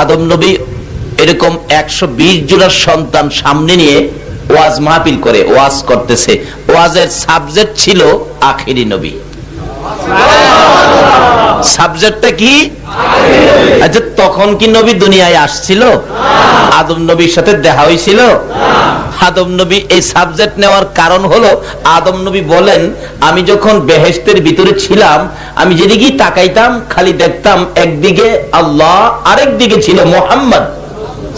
আদম নবী এরকম 120 জনের সন্তান সামনে নিয়ে ওয়াজ মাহফিল করে ওয়াজ করতেছে। ওয়াজের সাবজেক্ট ছিল আখিরি নবী। সাবজেক্টটা কি? আচ্ছা, তখন কি নবী দুনিয়ায় আসছিল? আদম নবীর সাথে দেখা হয়েছিল? আদম নবী এই সাবজেক্ট নেওয়ার কারণ হলো, আদম নবী বলেন, আমি যখন বেহেশতের ভিতরে ছিলাম, আমি যেদিকে তাকাইতাম খালি দেখতাম একদিকে আল্লাহ, আরেক দিকে ছিল মুহাম্মদ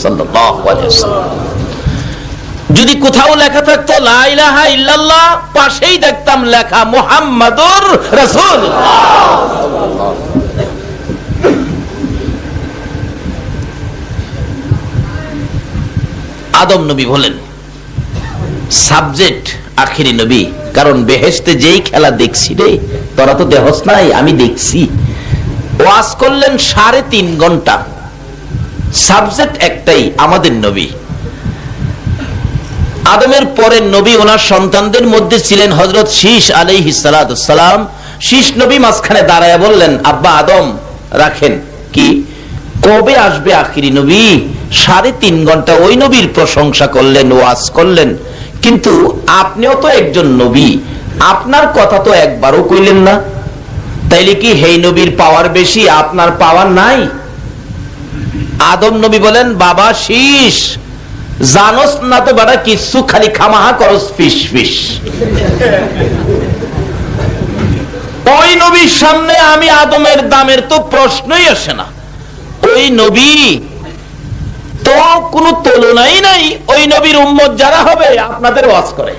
সাল্লাল্লাহু আলাইহি ওয়াসাল্লাম। যদি কোথাও লেখা থাকতো লা ইলাহা ইল্লাল্লাহ, পাশেই দেখতাম লেখা মুহাম্মাদুর রাসূলুল্লাহ। আদম নবী বলেন সাবজেক্ট আখিরি নবী, কারণ বেহেশতে যেই খেলা দেখছি রে, তোরা তো দেহস নাই, আমি দেখছি। ওয়াজ করলেন 3.5 ঘন্টা, সাবজেক্ট একটাই, আমাদের নবী। আদমের পরের নবী ওনার সন্তানদের মধ্যে ছিলেন হযরত শীশ আলাইহিস সালাতু সালাম। শীশ নবী মাঝখানে দাঁড়ায় বললেন, আব্বা আদম রাখেন, কি কবে আসবে আখিরি নবী? 3.5 ঘন্টা ওই নবীর প্রশংসা করলেন, ওয়াজ করলেন, কিন্তু আপনিও তো একজন নবী, আপনার কথা তো একবারও কইলেন না। তাইলে কি হেই নবীর পাওয়ার বেশি, আপনার পাওয়ার নাই? আদম নবী বলেন, বাবা শীশ, জানোস না তো বাড়া কিছু, খালি খামাহা করস ফিস ফিস। ওই নবীর সামনে আমি আদমের দামের তো প্রশ্নই আসে না। ওই নবী তো কোনো তুলনাই নাই। ওই নবীর উম্মত যারা হবে, আপনাদের ওয়াজ করে,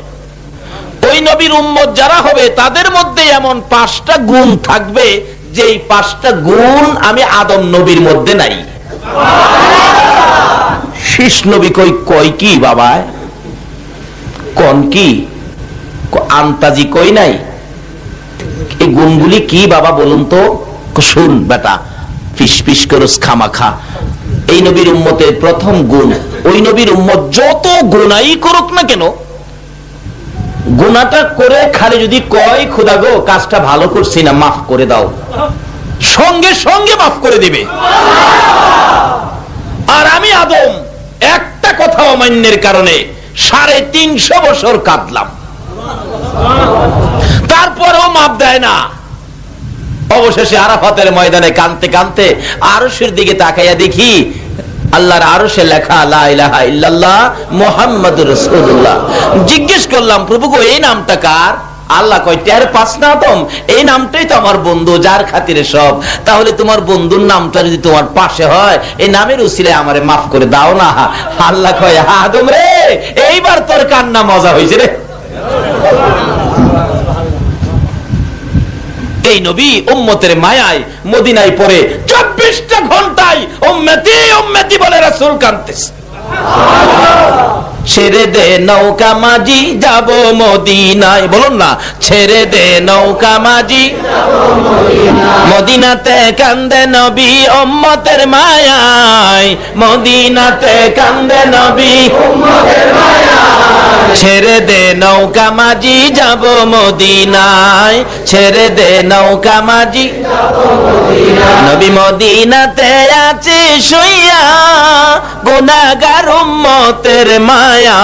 ওই নবীর উম্মত যারা হবে তাদের মধ্যে এমন 5টা গুণ থাকবে, যেই 5টা গুণ আমি আদম নবীর মধ্যে নাই। শীষ নবী কই কি বাবা, কোন কি আন্তাজি কই নাই, এই গুণগুলি কি বাবা বলুন তো? শুন বেটা, ফিস ফিস করস খামাখা। এই নবীর উম্মতের প্রথম গুণ, ওই নবীর উম্মত যত গুনাই করুক না কেন, গুনাহটা করে খালি যদি কয় খোদা গো কাজটা ভালো করছি না, মাফ করে দাও, সঙ্গে সঙ্গে মাফ করে দিবে। আর আমি আদম একটা কথা অমান্যের কারণে 350 বছর কাঁদলাম, তারপরেও মাফ দেয় না। অবশেষে আরাফাতের ময়দানে কাঁদতে কাঁদতে আরশের দিকে তাকাইয়া দেখি আল্লাহর আরশে লেখা লা ইলাহা ইল্লাল্লাহ মুহাম্মাদুর রাসূলুল্লাহ। জিজ্ঞেস করলাম, প্রভু গো এই নামটা কার? আল্লাহ কয়, টের পাস না আদম, এই নামটাই তো আমার বন্ধু, যার খাতিরে সব। তাহলে তোমার বন্ধুর নামটা যদি তোমার পাশে হয়, এই নামের উসিলায় আমারে মাফ করে দাও না। আল্লাহ কয়, আদম রে, এইবার তোর কান্না মজা হয়েছে রে। এই নবী উম্মতের মায়ায় মদিনায় পড়ে 24টা ঘন্টায় উম্মতি উম্মতি বলে রাসূল কাঁদতেছে। ছেড়ে দে নৌকা মাঝি যাব মদিনায়, বলুন না, ছেড়ে দে নৌকা মাঝি মদিনাতে কান্দে নবী উম্মতের মায়ায়, মদিনাতে কান্দে নবী উম্মতের মায়ায়। ছেড়ে দে নৌকা মাঝি যাব মদিনায়, ছেড়ে দে নৌকা মাঝি নবী মদিনাতে আছে শুইয়া, গুনাহগার উম্মতের মায়া,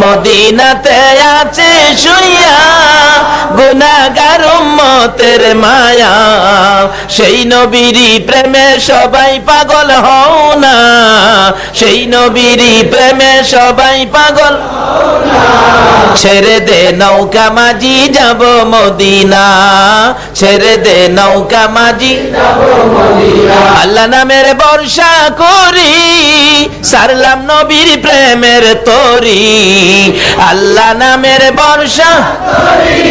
মদিনাতে আছে শুইয়া, গুনাহগার উম্মতের মায়া। সেই নবীরই প্রেমে সবাই পাগল হও না, সেই নবীরই প্রেমে সবাই পাগল। ছেড়ে দে নৌকা মাঝি যাব মদিনা, ছেড়ে দে নৌকা মাঝি যাব মদিনা। আল্লাহ নামের বর্ষা করি, সারলাম নবীর প্রেমের তরি, আল্লাহ নামের বর্ষা করি,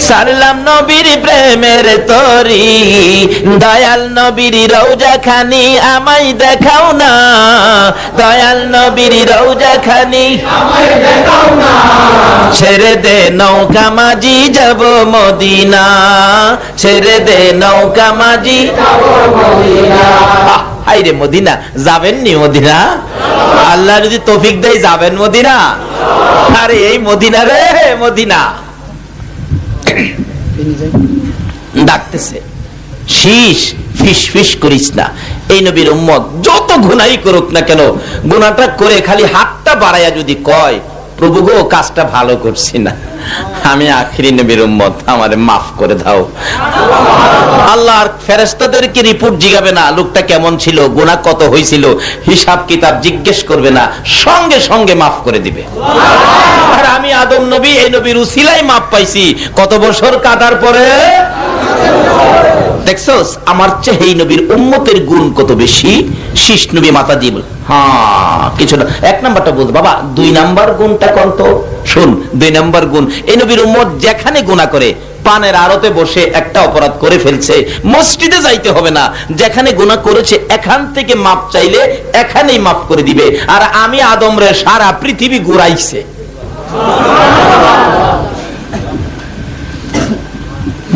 সারলাম নবীর প্রেমের তরি। দয়াল নবীর রওজা খানি আমায় দেখাও না, দয়াল নবীর রওজা খানি আমায় দেখাও না। ছেড়ে দে নৌকা মাঝি যাব মদিনা, ছেড়ে দে নৌকা মাঝি যাব মদিনা। হাইরে মদিনা, যাবেন নি মদিনা? আল্লাহ যদি তৌফিক দেয় যাবেন মদিনা? আরে এই মদিনা রে মদিনা। ডাকতেছে শীষ ফিস ফিস করিস না। এই নবীর উম্মত যত গুনাহই করুক না কেন, গুনাহটা করে খালি হাতটা বাড়াইয়া যদি কয়, প্রভু গো কাজটা ভালো করছি না, আমি আখিরি নবীর উম্মত, আমারে মাফ করে দাও, আল্লাহর ফেরেশতাদেরকে রিপোর্ট জিগাবে না লোকটা কেমন ছিল, গুনাহ কত হয়েছিল, হিসাব কিতাব জিজ্ঞেস করবে না, সঙ্গে সঙ্গে মাফ করে দিবে। আর আমি আদম নবী এই নবীর উসিলায় মাফ পাইছি, কত বছর কাটার পরে। দেখছস আমার চেয়ে এই নবীর উম্মতের গুণ কত বেশি। শীষ নবী মাতা জীব, হ্যাঁ কিছু না। এক নাম্বারটা বলতো বাবা, 2 নাম্বার গুণটা কোন তো শুন। 2 নাম্বার গুণ, এই নবীর উম্মত যেখানে গুনাহ করে, পানের আড়তে বসে একটা অপরাধ করে ফেলছে, মসজিদে যাইতে হবে না, যেখানে গুনাহ করেছে এখান থেকে মাপ চাইলে এখানেই মাফ করে দিবে। আর আমি আদম রে সারা পৃথিবী ঘুরাইছে।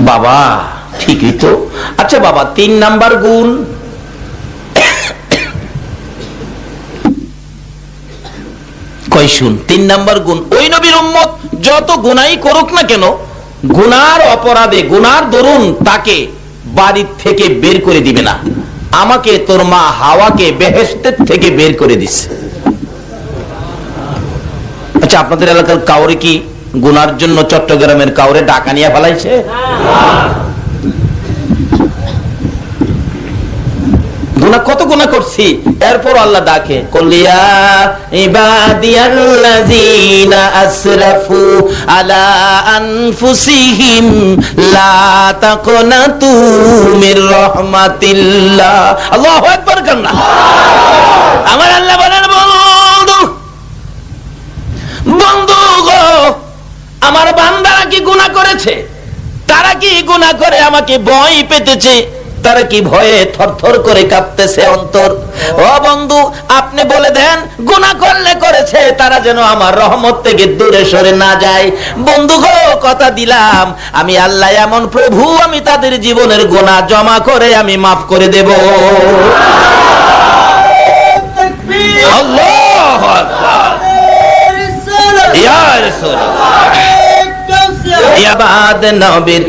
বাবা ঠিকই তো। আচ্ছা বাবা 3 নাম্বার গুণ, কই শুন। 3 নাম্বার গুণ, ওই নবীর উম্মত যত গুনাহই করুক না কেন, গুনার অপরাধে গুনার দরুন তাকে বাড়ি থেকে বের করে দিবে না। আমাকে তোর মা হাওয়াকে বেহেশতের থেকে বের করে দিছে। আচ্ছা আপনাদের এলাকার কাউরে কি গুনার জন্য চট্টগ্রামের কাউরে ডাকা নিয়ে ফেলাইছে? গুনাহ কত গুনাহ করছি, এরপর আল্লাহ ডাকে, কলিয়া ইবাদিয়াল্লাযীনা আসরাফু আলা আনফুসিহিম লা তাকনাতু মির রাহমাতিল্লাহ। আল্লাহু আকবার কান্না। আমার আল্লাহ বলেন, বন্ধু বন্ধু গো, আমার বান্দারা কি গুনাহ করেছে? তারা কি গুনাহ করে আমাকে ভয় পেতেছে? তারা কি ভয়ে থরথর করে কাঁপতেছে অন্তর? ও বন্ধু আপনি বলে দেন, গুনাহ করলে করেছে, তারা যেন আমার রহমত থেকে দূরে সরে না যায়। বন্ধু গো কথা দিলাম, আমি আল্লাহ এমন প্রভু, আমি তাদের জীবনের গুনাহ জমা করে আমি মাফ করে দেব। আল্লাহু আকবার। ইয়া রাসূলুল্লাহ, ইয়াবাদ নবীর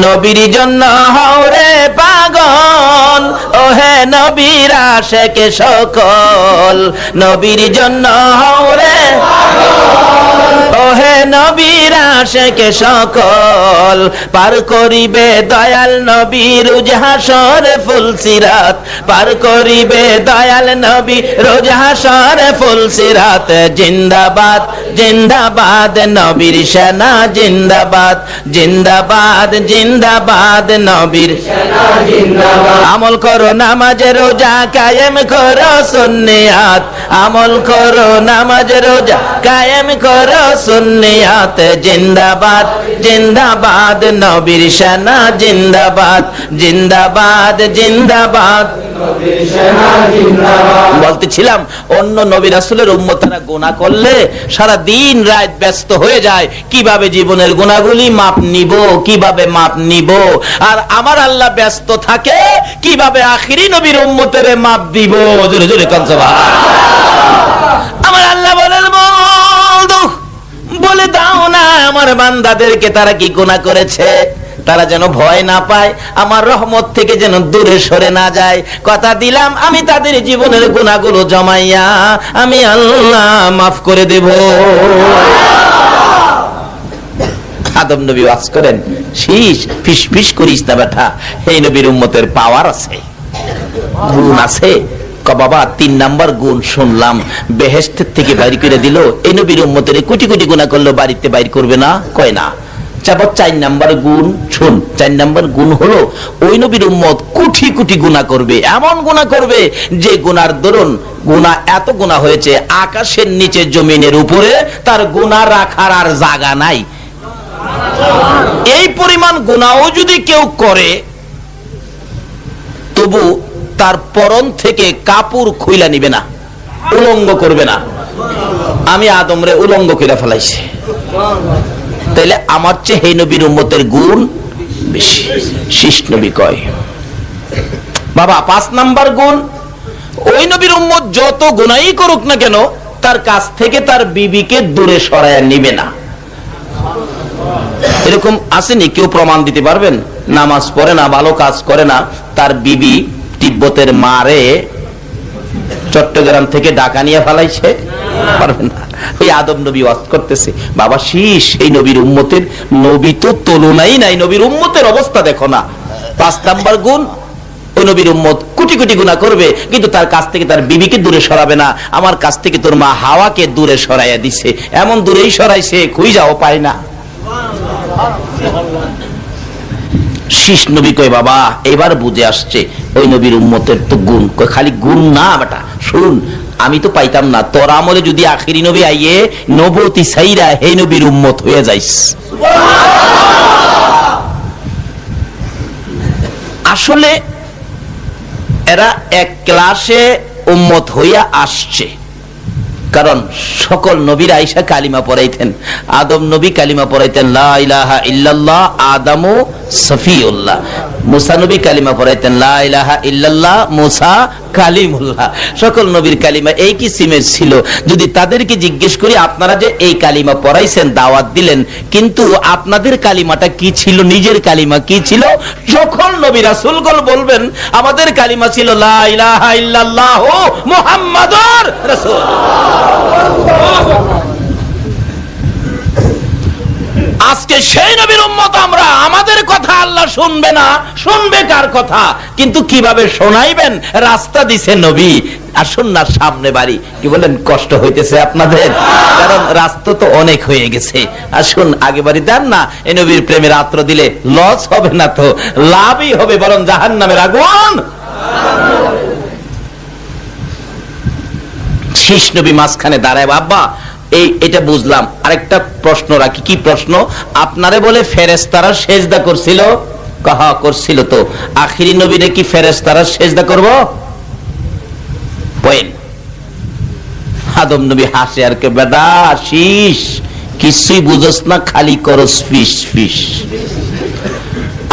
নবীর জন্য হওরে পাগল, ও হে নবীর আশিক সকল, নবীর জন্য হওরে, ও হে নবীর আশিক সকল, পার করিবে দয়াল নবী রোজ হাসর ফুলসিরাত, পার করিবে দয়াল নবী রোজ হাসর ফুলসিরাত। জিন্দাবাদ জিন্দাবাদ নবীর সেনা, জিন্দাবাদ জিন্দাবাদ জিন্দাবাদ নবীর সেনা, জিন্দাবাদ। আমল করো নামাজ রোজা কায়েম করো সুন্নিয়াত, আমল করো নামাজ রোজা কায়েম করো সুন্নিয়াত। জিন্দাবাদ জিন্দাবাদ নবীর সেনা, জিন্দাবাদ জিন্দাবাদ জিন্দাবাদ। বলতেছিলাম অন্য নবী রাসূলের উম্মতেরা গুনাহ করলে সারা দিন রাত ব্যস্ত হয়ে যায়, কিভাবে জীবনের গুনাহগুলি মাপ নিব, কিভাবে মাপ নিব। আর আমার আল্লাহ ব্যস্ত থাকে কিভাবে আখিরি নবীর উম্মতের মাপ দিব। জোরে জোরে কোন সুবহানাল্লাহ। আমার আল্লাহ বলেন, বন্ধু বলে দাও না আমার বান্দাদেরকে তারা কি গুনাহ করেছে, তারা যেন ভয় না পায়, আমার রহমত থেকে যেন দূরে সরে না যায়। কথা দিলাম আমি তাদের জীবনের গুনাহগুলো জমাইয়া আমি আল্লাহ মাফ করে দেব। আদম নবী ওয়াজ করেন, শীষ ফিস ফিস করিস না বেটা, এই নবীর উম্মতের পাওয়ার আছে, গুণ আছে। বাবা 3 নাম্বার গুণ শুনলাম, বেহেশতের থেকে বাইর করে দিল। এই নবীর উম্মতের কোটি কোটি গুনাহ করলো, বাড়িতে বাইর করবে না, কয় না। 4 নাম্বার গুণ শুন, 4 নাম্বার গুণ হলো ওই নবীর উম্মত কোটি কোটি গুনাহ করবে, এমন গুনাহ করবে যে গুনার দরুন গুনাহ এত গুনাহ হয়েছে আকাশের নিচে জমিনের উপরে তার গুনাহ রাখার আর জায়গা নাই। এই পরিমাণ গুনাহও যদি কেউ করে তবু তার পরন থেকে কাপড় খুইলা নিবে না, উলঙ্গ করবে না। আমি আদমরে উলঙ্গ কইরা ফেলাইছি, তাইলে আমার চেয়ে এই নবীর উম্মতের গুণ বেশি। শীষ নবী কয় বাবা 5 নাম্বার গুণ, ওই নবীর উম্মত যত গুনাহই করুক না কেন তার কাছ থেকে তার বিবিকে দূরে সরায়া নিবে না। এরকম আসেনি? কেউ প্রমাণ দিতে পারবেন? নামাজ পড়ে না, ভালো কাজ করে না, তার বিবি তিব্বতের মারে চট্টগ্রাম থেকে ঢাকা নিয়ে ফেলাইছে, পারবে না। ওই আদম নবী ওয়াজ করতেছে, বাবা শীষ, এই নবীর উম্মতের, নবী তো তুলনাই নাই, নবীর উম্মতের অবস্থা দেখো না। 5 নাম্বার গুণ, ওই নবীর উম্মত কোটি কোটি গুনাহ করবে, কিন্তু তার কাছ থেকে তার বিবিকে দূরে সরাবে না। আমার কাছ থেকে তোর মা হাওয়াকে দূরে সরাইয়া দিছে, এমন দূরেই সরাইছে খুঁজাও পায় না। শীষ নবী কয়, বাবা এবার বুঝে আসছে ওই নবীর উম্মতের তো গুণ। কয় খালি গুণ না বেটা, শুন, আমি তো পাইতাম না, তোর আমলে যদি আখিরি নবী আইয়ে নবতী সাইরা এই নবীর উম্মত হয়ে যাইস। আসলে এরা এক ক্লাসে উম্মত হইয়া আসছে, কারণ সকল নবীর আইসা কালিমা পড়াইতেন। আদম নবী কালিমা পড়াইতেন লা ইলাহা ইল্লাল্লাহ আদামু সফিউল্লাহ, মুসা নবী কালিমা পড়াইতেন লা ইলাহা ইল্লাল্লাহ মুসা কালিমুল্লাহ। সকল নবীর কালিমা এই কিসিমের ছিল। যদি তাদেরকে জিজ্ঞেস করি, আপনারা যে এই কালিমা পড়াইছেন, দাওয়াত দিলেন, কিন্তু আপনাদের কালিমাটা কি ছিল, নিজের কালিমা কি ছিল? সকল নবী রাসূলগণ বলবেন আমাদের কালিমা ছিল লা ইলাহা ইল্লাল্লাহ মুহাম্মাদুর রাসূল। আজকে সেই নবীর উম্মত আমরা, আমাদের কথা আল্লাহ শুনবে না, শুনবে কার কথা? কিন্তু কিভাবে শোনাইবেন? রাস্তা দিছে নবী, আসুন না সামনে বাড়ি। কি বলেন, কষ্ট হইতেছে আপনাদের? কারণ রাস্তা তো অনেক হয়ে গেছে, আসুন আগে বাড়ি দেন না। এই নবীর প্রেমের আত্র দিলে লস হবে না, তো লাভই হবে, বরং জাহান্নামের আগুন। শীষ নবী মাঝখানে দাঁড়ায়, বাবা এটা বুঝলাম, আরেকটা প্রশ্ন রাখি। কি প্রশ্ন? আপনারে বলে ফেরেশতারা সেজদা করছিল? কাহা করছিল। তো আখিরি নবীরে কি ফেরেশতারা সেজদা করব? বলেন। আদম নবী হাসে আর কে, বেটা শীষ কিছুই বুঝোস না, খালি করস ফিস ফিস।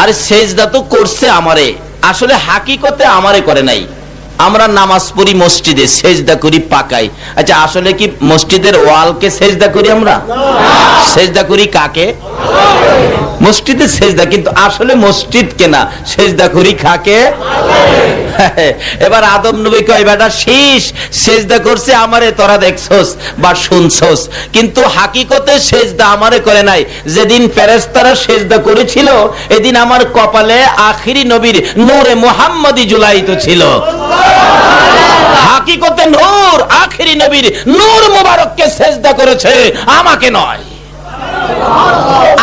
আরে সেজদা তো করছে আমারে, আসলে হাকিকতে আমারে করে নাই। আমরা নামাজ পড়ি মসজিদে, সেজদা করি পাকাই। আচ্ছা, আসলে কি মসজিদের ওয়ালকে সেজদা করি আমরা? সেজদা করি কাকে? মসজিদে সেজদা, কিন্তু আসলে মসজিদ কেনা, সেজদা করি কাকে? এবার আদম নবী কয়, বেটা শীষ সেজদা করছে আমারে, তোরা দেখছস বা শুনছস, কিন্তু হাকিকতে সেজদা আমারে করে নাই। যেদিন ফেরেশতারা সেজদা করেছিল, এদিন আমার কপালে আখিরি নবীর নূরে মুহাম্মাদি জুলাইত ছিল। হাকিকতে নূর আখিরি নবীর নূর মুবারককে সেজদা করেছে, আমাকে নয়।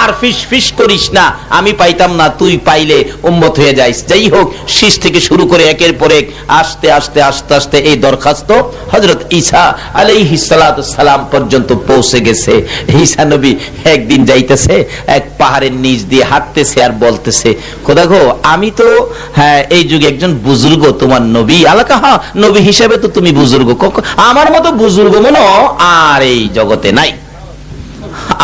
আর ফিস ফিস করিস না, আমি পাইতাম না, তুই পাইলে উম্মত হয়ে যাইস। যাই হোক, শীষ থেকে শুরু করে একের পর এক আস্তে আস্তে আস্তে আস্তে এই দরখাস্ত হযরত ঈসা আলাইহিস সালাতু সালাম পর্যন্ত পৌঁছে গেছে। ঈসা নবী একদিন যাইতেছে, এক পাহাড়ের নিচ দিয়ে হাঁটতেছে আর বলতেছে, খোদা গো, আমি তো এই যুগে একজন বুজুর্গ, তোমার নবী আলাকা, হ্যাঁ নবী হিসেবে তো তুমি বুজুর্গ, আমার মতো বুজুর্গ মনে আর এই জগতে নাই।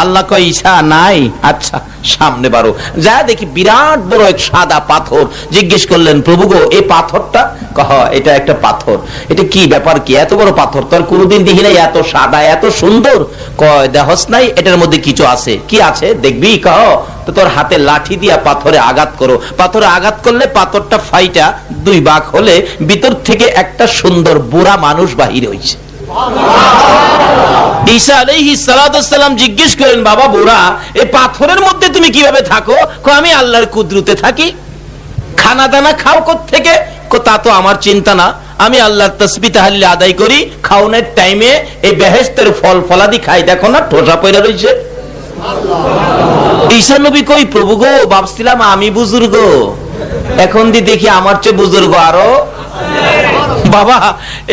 আল্লাহ কয়, ঈসা নাই? আচ্ছা সামনে বারো। যা দেখি বিরাট বড় এক সাদা পাথর। জিজ্ঞেস করলেন, প্রভু গো এই পাথরটা? কহ, এটা একটা পাথর। এটা কি ব্যাপার, কি এত বড় পাথর? তোর কোনদিন দেখি নাই, এত সাদা এত সুন্দর। কয়, দেহস নাই এটার মধ্যে কিছু আছে? কি আছে দেখবি? কহ, তো তোর হাতে লাঠি দিয়া পাথরে আঘাত করো। পাথরে আঘাত করলে পাথরটা ফাইটা 2 ভাগ হলে ভিতর থেকে একটা সুন্দর বুড়া মানুষ বাহির হইছে। ঈসা আলাইহিস সালাতু সালাম জিজ্ঞেস করেন, বাবা বুড়া, এই পাথরের মধ্যে তুমি কিভাবে থাকো? আমি আল্লাহর কুদরতে থাকি। খানা দানা খাও কোত্থেকে? তা তো আমার চিন্তা না, আমি আল্লাহর তাসবিহ তাহলিল আদায় করি, খাওনের টাইমে এই বেহেশতের ফল ফলাদি খাই, দেখো না ঠোসা পয়রা রইছে। ঈসা নবী কই, প্রভু গো, ভাবছিলাম আমি বুজুর্গ, এখন দেখি আমার চেয়ে বুজুর্গ আরো। বাবা,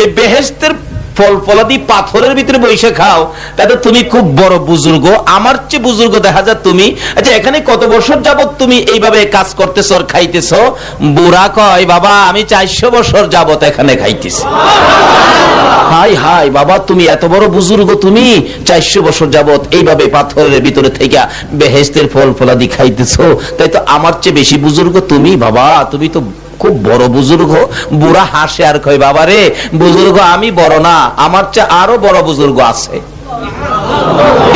এই বেহেশতের ফল ফলাদি পাথরের ভিতরে বসে খাও, তাতে তুমি খুব বড় বুজুর্গ, আমার চেয়ে বুজুর্গ দেখা যায় তুমি। আচ্ছা, এখানে কত বছর যাবত তুমি এইভাবে কাজ করতেছো আর খাইতেছো? বুড়া কয়, বাবা আমি 400 বছর যাবত এখানে খাইতেছি। হাই হাই বাবা, তুমি এত বড় বুজুর্গ, তুমি 400 বছর যাবত এইভাবে পাথরের ভিতরে থেকে বেহেশতের ফল ফলাদি খাইতেছো, তাই তো আমার চেয়ে বেশি বুজুর্গ তুমি। বাবা তুমি তো খুব বড় বুজুর্গ। বুড়া হাসে আর কয়, বাবা রে, বুজুর্গ আমি বড় না, আমার চেয়ে আরো বড় বুজুর্গ আছে।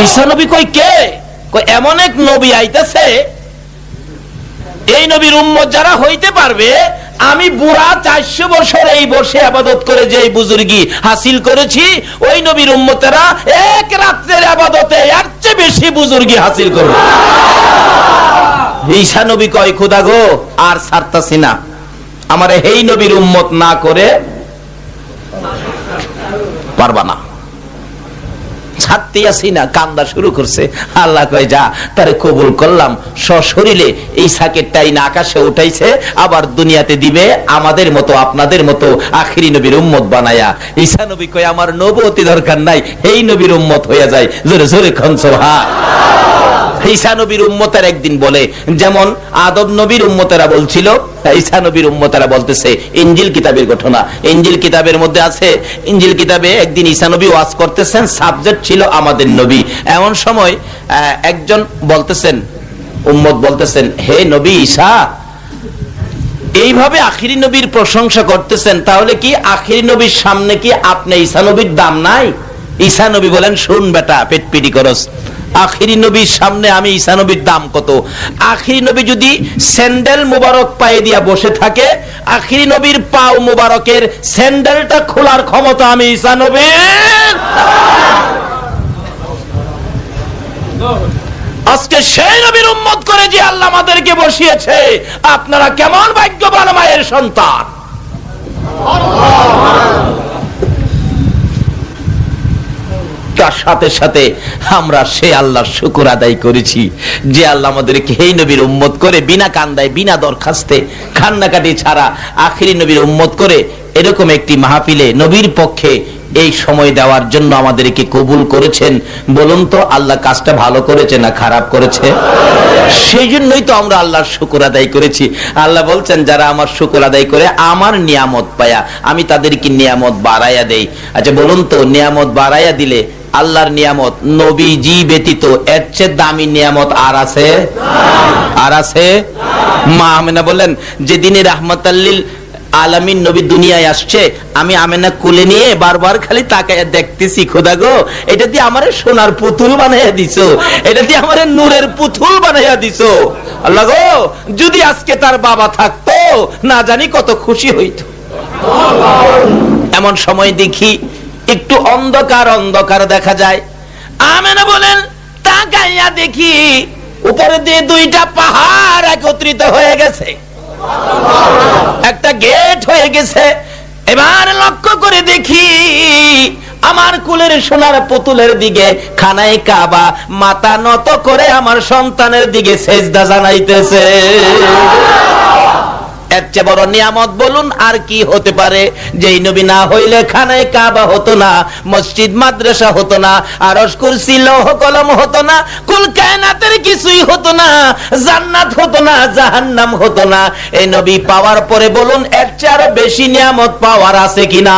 ঈসা নবী কই, কে? কই, এমন এক নবী আইতাছে এই নবীর উম্মত যারা হইতে পারবে, আমি বুড়া 400 বছর এই বসে ইবাদত করে যে বুজুর্গি হাসিল করেছি, ওই নবীর উম্মতেরা এক রাত্রের ইবাদতে এর চেয়ে বেশি বুজুর্গি হাসিল করবে। ঈসা নবী কয়, খোদা গো আর ছাড়তাছি না, আমারে এই নবীর উম্মত না করে পারবা না, ছাড়তে আসি না। কান্দা শুরু করছে। আল্লাহ কয়, যা, তারে কবুল করলাম, সশরীরে এই সাকেটটাই না আকাশে উঠাইছে, আবার দুনিয়াতে দিবে আমাদের মতো আপনাদের মতো আখিরি নবীর উম্মত বানায়া। ঈসা নবী কয়, আমার নবুয়তি দরকার নাই, এই নবীর উম্মত হয়ে যায়। জোরে জোরে খান সুবহান। ঈসা নবীর উম্মতের একদিন বলে, যেমন আদম নবীর উম্মতেরা বলছিল, ঈসা নবীর উম্মতেরা বলতেছে। ইনজিল কিতাবের ঘটনা, ইনজিল কিতাবের মধ্যে আছে। ইনজিল কিতাবে একদিন ঈসা নবী ওয়াজ করতেছেন, সাবজেক্ট ছিল আমাদের নবী। এমন সময় একজন বলতেছেন, উম্মত বলতেছেন, হে নবী ঈসা, এইভাবে আখিরি নবীর প্রশংসা করতেছেন, তাহলে কি আখিরি নবীর সামনে কি আপনি ঈসা নবীর দাম নাই? ঈসা নবী বলেন, শুন বেটা, পেটপিটি করস, আখিরি নবীর সামনে আমি ঈসা নবীর দাম কত? আখিরি নবী যদি স্যান্ডেল মুবারক পায়ে দিয়া বসে থাকে, আখিরি নবীর পাও মুবারকের স্যান্ডেলটা খোলার ক্ষমতা আমি ঈসা নবীর। আজকে সেই নবীর উম্মত করে যে আল্লাহ আমাদেরকে বসিয়েছে, আপনারা কেমন ভাগ্যবান মায়ের সন্তান। তার সাথে সাথে আমরা সে আল্লাহর শুকর আদায় করেছি যে আল্লাহ আমাদেরকে এই নবীর উম্মত করে বিনা কান্দায়, বিনা দরখাস্তে, কান্নাকাটি ছাড়া আখিরি নবীর উম্মত করে এরকম একটি মাহফিলে নবীর পক্ষে এই সময় দেওয়ার জন্য আমাদেরকে কবুল করেছেন। বলুন তো, আল্লাহ কাজটা ভালো করেছে না খারাপ করেছে? সেই জন্যই তো আমরা আল্লাহর শুকর আদায় করেছি। আল্লাহ বলছেন, যারা আমার শুকর আদায় করে আমার নিয়ামত পায়া, আমি তাদেরকে নিয়ামত বাড়াইয়া দেই। আচ্ছা বলুন তো, নিয়ামত বাড়াইয়া দিলে আল্লাহর নিয়ামত নবীজি ব্যতীত এর চেয়ে দামি নিয়ামত আর আছে? আর আছে? মা আমেনা বলেন, যেদিনে রাহমাতাল লিল আলামিন নবী দুনিয়ায় আসছে, আমি আমেনা কোলে নিয়ে বারবার খালি তাকায় দেখতেছি, খোদা গো, এটা দিয়ে আমারে সোনার পুতুল বানাইয়া দিছো, এটা দিয়ে আমারে নূরের পুতুল বানাইয়া দিছো। আল্লাহ গো, যদি আজকে তার বাবা থাকতো, না জানি কত খুশি হইতো। এমন সময় দেখি একটু অন্ধকার অন্ধকার দেখা যায়। আমেনা বলেন, তাকাইয়া দেখি উপরে দিয়ে দুইটা পাহাড় একত্রিত হয়ে গেছে, একটা গেট হয়ে গেছে। এবার লক্ষ্য করে দেখি আমার কুলের সোনার পুতুলের দিকে খানায় কাবা মাথা নত করে আমার সন্তানের দিকে সেজদা জানাইতেছে। এর চেয়ে বড় নিয়ামত বলুন আর কি হতে পারে? যেই নবী না হইলে খানায় কাবা হতো না, মসজিদ মাদ্রাসা হতো না, আরশ কুরসি লৌহ কলম হতো না, কুল কায়নাতের কিছুই হতো না, জান্নাত হতো না, জাহান্নাম হতো না। এই নবী পাওয়ার পরে বলুন, এর চেয়ে আরো বেশি নিয়ামত পাওয়ার আছে কিনা?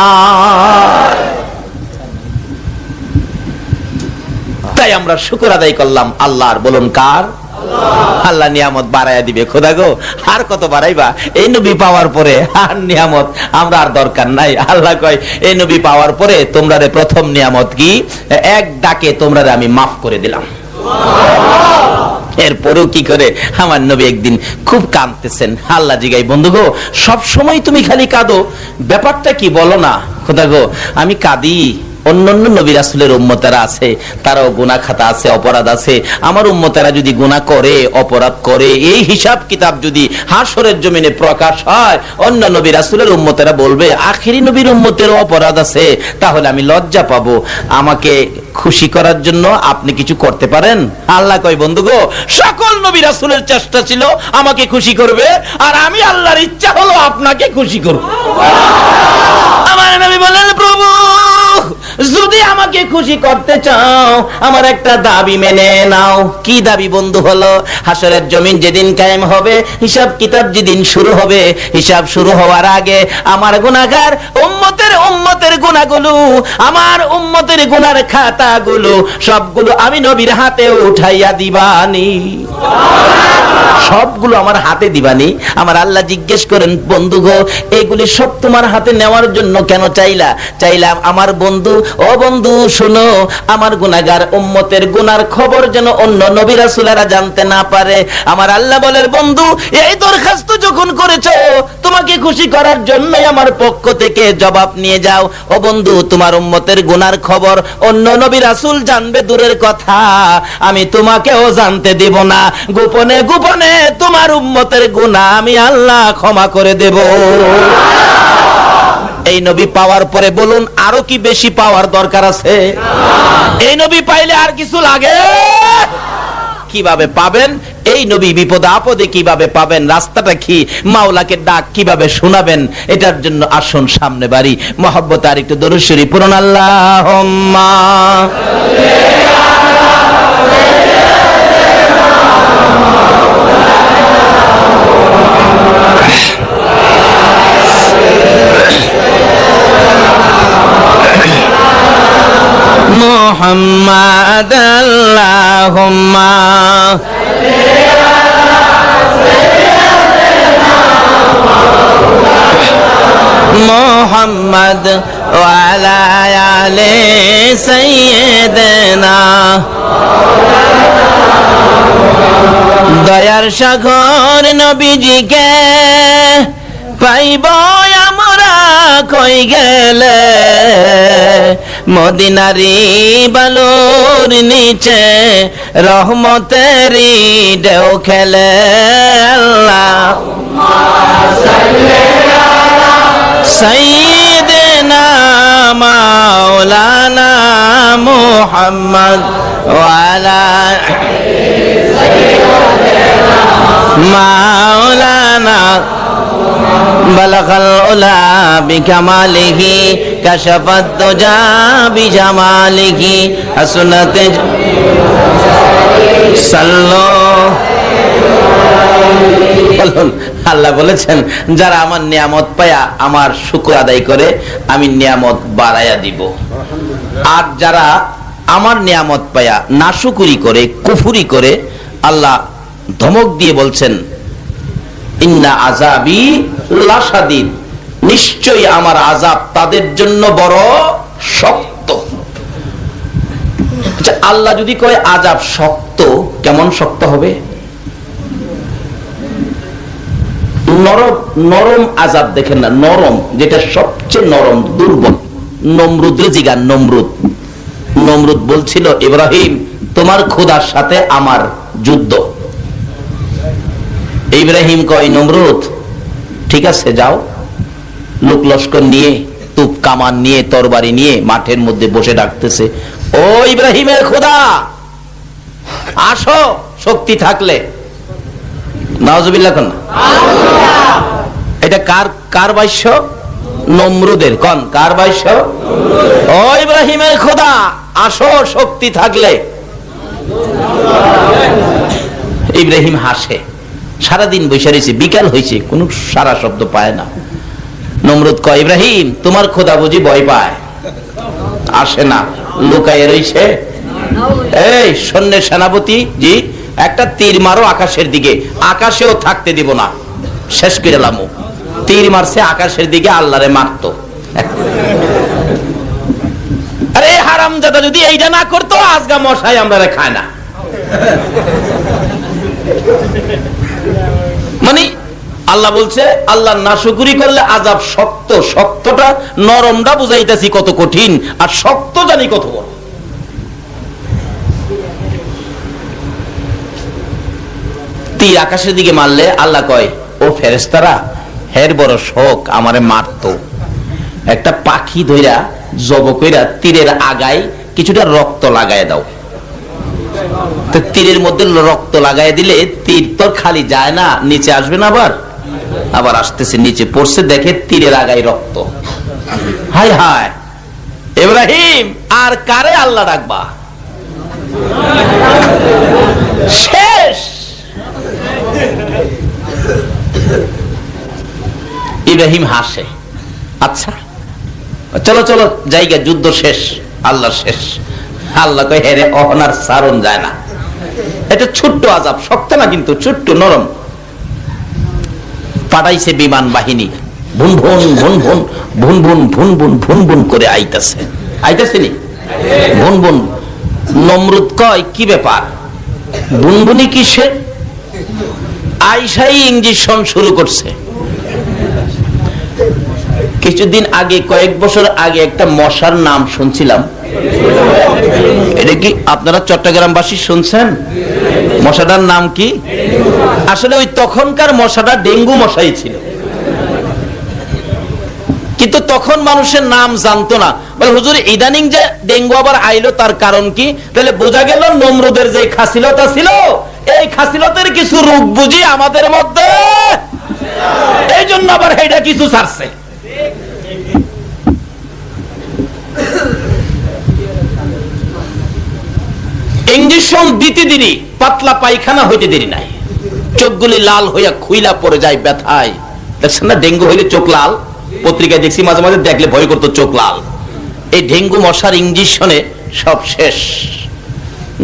তাই আমরা শুকর আদায় করলাম আল্লাহর। বলুন কার? আল্লাহ নিয়ামত বাড়াইয়া দিবে। খোদা গো, আর কত বাড়াইবা? এই নবী পাওয়ার পরে আর নিয়ামত আমরা আর দরকার নাই। আল্লাহ কয়, এই নবী পাওয়ার পরে তোমরা প্রথম নিয়ামত কি? এক ডাকে তোমরা আমি মাফ করে দিলাম। এরপরেও কি করে? আমার নবী একদিন খুব কাঁদতেছেন। আল্লাহ জিগাই, বন্ধু গো, সব সময় তুমি খালি কাঁদো, ব্যাপারটা কি বলো না? খোদা গো, আমি কাঁদি, অন্যান্য নবী রাসূলের উম্মতেরা আছে, তারাও গুনাহ খাতা আছে, অপরাধ আছে। আমার উম্মতেরা যদি গুনাহ করে, অপরাধ করে, এই হিসাব কিতাব যদি হাশরের জমিনে প্রকাশ হয়, অন্য নবী রাসূলের উম্মতেরা বলবে আখিরি নবীর উম্মতেরও অপরাধ আছে, তাহলে আমি লজ্জা পাবো। আমাকে খুশি করার জন্য আপনি কিছু করতে পারেন? আল্লাহ কয়, বন্ধু গো, সকল নবী রাসূলের চেষ্টা ছিল আমাকে খুশি করবে, আর আমি আল্লাহর ইচ্ছা হলো আপনাকে খুশি করব। আমার নবী বলেন, প্রভু যদি আমাকে খুশি করতে চাও, আমার একটা দাবি মেনে নাও। কি দাবি বন্ধু? হলো হাশরের জমিন যেদিন কায়েম হবে, হিসাব কিতাব যেদিন শুরু হবে, হিসাব শুরু হওয়ার আগে আমার গুনাহগার উম্মতের উম্মতের গুনাহগুলো, আমার উম্মতের গুনার খাতাগুলো সবগুলো আমি নবীর হাতে উঠাইয়া দিবানি। সবগুলো আমার হাতে দিবানি। আমার আল্লাহ জিজ্ঞেস করেন, বন্ধু গো, এগুলি সব তোমার হাতে নেওয়ার জন্য কেন চাইলা? চাইলাম আমার বন্ধু, ও বন্ধু শোনো, আমার গুনাহগার উম্মতের গুনার খবর যেন অন্য নবী রাসূলেরা জানতে না পারে। আমার আল্লাহ বলেন, বন্ধু এই দরখাস্ত যখন করেছো, তোমাকে খুশি করার জন্য আমার পক্ষ থেকে জবাব নিয়ে যাও। ও বন্ধু, তোমার উম্মতের গুনার খবর অন্য নবী রাসূল জানবে দূরের কথা, আমি তোমাকেও জানতে দেব না। গোপনে গোপনে তোমার উম্মতের গুনাহ আমি আল্লাহ ক্ষমা করে দেব। এই নবী পাওয়ার পরে বলুন, আরো কি বেশি পাওয়ার দরকার আছে? এই নবী পাইলে আর কিছু লাগে? কিভাবে পাবেন এই নবী? বিপদ আপদে কিভাবে পাবেন? রাস্তাটা কি? মাওলাকে ডাক কিভাবে শোনাবেন? এটার জন্য আসুন সামনে বাড়ি মহব্বত আর একটু দরুদ শরীফ পড়ুন। আল্লাহুম্মা মুহাম্মাদ আল্লাহুম্মা মুহাম্মাদ ওয়া আলা আলি সাইয়্যিদিনা। দয়ার সাগর নবীজিকে পাইব আমরা কই গেলে, মদিনারি বালুর নিচে রহমতেরি ঢেউ খেলে। আল্লাহুম্মা সাল্লি আলা সাইয়্যিদিনা মাওলানা মুহাম্মদ ওয়া আলা মাওলানা বালাগাল উলা বিকামালিহি কাশাফাত দুজা বিজামালিহি হাসনাতে সাল্লাল্লাহু। আল্লাহ বলেছেন, যারা আমার নিয়ামত পায়া আমার শুকর আদায় করে আমি নিয়ামত বাড়াইয়া দিব। আর যারা আমার নিয়ামত পায়া নাশুকুরি করে, কুফরি করে, আল্লাহ ধমক দিয়ে বলছেন, ইন্না আযাবি লাশাদীদ, নিশ্চয়ই আমার আযাব তাদের জন্য বড় শক্ত। আচ্ছা, আল্লাহ যদি কয় আযাব শক্ত, কেমন শক্ত হবে? নরম নরম আযাব দেখেন না, নরম, যেটা সবচেয়ে নরম, দুর্বল। নমরুদের জিগান, নমরুদ বলছিল, ইব্রাহিম তোমার খোদার সাথে আমার যুদ্ধ। ইব্রাহিম কয়, নমরুদ ঠিক আছে যাও। লোক লস্কর নিয়ে, তুপ কামান নিয়ে, তরবারি নিয়ে মাঠের মধ্যে বসে ডাকতেছে, ও ইব্রাহিমের খোদা আসো শক্তি থাকলে। নাউজুবিল্লাহ কোন? এটা কার ভাষ্য? নমরুদের। কোন কার ভাষ্য? ও ইব্রাহিমের খোদা আসো শক্তি থাকলে। ইব্রাহিম হাসে, সারাদিন বসে রয়েছে, বিকাল হয়েছে, কোন সারা শব্দ পায় না। নমরুদ কয়, ইব্রাহিম তোমার খোদা বুঝি ভয় পায়? আসে না, লুকায় রয়েছে। এই সৈন্যের সেনাপতি জি, একটা তীর মারো আকাশের দিকে, আকাশেও থাকতে দিব না, শেষ করে লামু। তীর মারছে আকাশের দিকে, আল্লাহরে মারতো। আরে হারামজাদা যদি এইটা না করতো, আজগা মশাই আমরা খায় না। মানে আল্লাহ বলছে, আল্লাহ নাশুকরি করলে আযাব শক্ত। শক্তটা, নরমটা বুঝাইতেছি কত কঠিন, আর শক্ত জানি কত বড়। তীর আকাশের দিকে মারলে আল্লাহ কয়, ও ফেরেশতারা, হের বড় শোক আমারে মারতো। একটা পাখি ধইরা জব কইরা তীরের আগায় কিছুটা রক্ত লাগায় দাও। তো তীরের মধ্যে রক্ত লাগাই দিলে তীর তো খালি যায় না, নিচে আসবে না, আবার আসতেছে, নিচে পড়ছে, দেখে তীরের আগায় রক্ত। হায় হায় ইব্রাহিম, আর কারে আল্লাহ ডাকবা? শেষ। ইব্রাহিম হাসে, আচ্ছা চলো চলো জায়গা, যুদ্ধ শেষ, আল্লাহ শেষ। আল্লাহ কয় হেরে অহনার সারণ যায় না। এটা ছোট্ট আযাব, শক্ত না কিন্তু ছোট্ট নরম। পাঠাইছে বিমান বাহিনী, ভুন ভুন ভুন ভুন ভুন ভুন ভুন ভুন ভুন ভুন করে আইতাছে, আইতাছে নি ভুন ভুন। নমরুদ কয় কি ব্যাপার, বুনবুনি কিসের? আইসাই ইঞ্জেকশন শুরু করছে। কিছুদিন আগে, কয়েক বছর আগে একটা মশার নাম শুনছিলাম। এটা কি আপনারা চট্টগ্রামবাসী শুনছেন? মশাটার নাম কি? আসলে ওই তখনকার মশাটা ডেঙ্গু মশাই ছিল, কিন্তু তখন মানুষের নাম জানতো না। বলে হুজুর ইদানিং যে ডেঙ্গু আবার আইলো, তার কারণ কি? তাহলে বোঝা গেল নমরুদের যে খাসিলতা ছিল, এই খাসিলতের কিছু রূপ বুঝি আমাদের মধ্যে, এই জন্য আবার এটা কিছু ছাড়ছে। ইঞ্জেকশন দিতে দেরি, পাতলা পায়খানা হইতে দেরি নাই, চোখগুলি লাল হইয়া খুইলা পড়ে যায় ব্যথায়। দেখছেন না, ডেঙ্গু হইলে চোখ লাল, পত্রিকায় দেখছি মাঝে মাঝে, দেখলে ভয় করতো চোখ লাল। এই ডেঙ্গু মশার ইঞ্জেকশনে সব শেষ।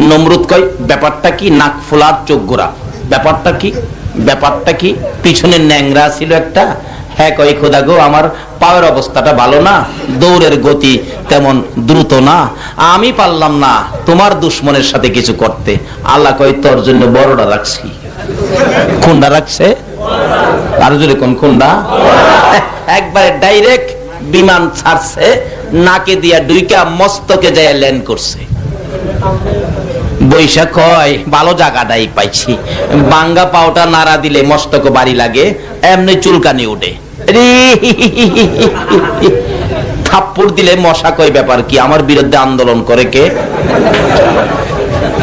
নমরুদ কয় ব্যাপারটা কি? নাক ফোলার চোখ গোড়া, ব্যাপারটা কি? ব্যাপারটা কি? পিছনে ন্যাংরা ছিল একটা। হ্যাঁ কয় খোদা গো, আমার পায়ের অবস্থাটা ভালো না, দৌড়ের গতি তেমন দ্রুত না, আমি পারলাম না তোমার দুশ্মনের সাথে কিছু করতে। আল্লাহ কয় তোর জন্য বড়টা রাখছি। কোনটা রাখছে? আরো জোরে কোন কোনটা? একবারে ডাইরেক্ট বিমান ছাড়ছে, নাকে দিয়া ডুইকা মস্তকে যায় ল্যান্ড করছে। বৈশাখ কয় ভালো জায়গাটাই পাইছি, বাঙ্গা পাওটা নাড়া দিলে মস্তক বাড়ি লাগে, এমনি চুলকানি উঠে। থাপ্পড় দিলে মশা কয় ব্যাপার কি, আমার বিরুদ্ধে আন্দোলন করে কে?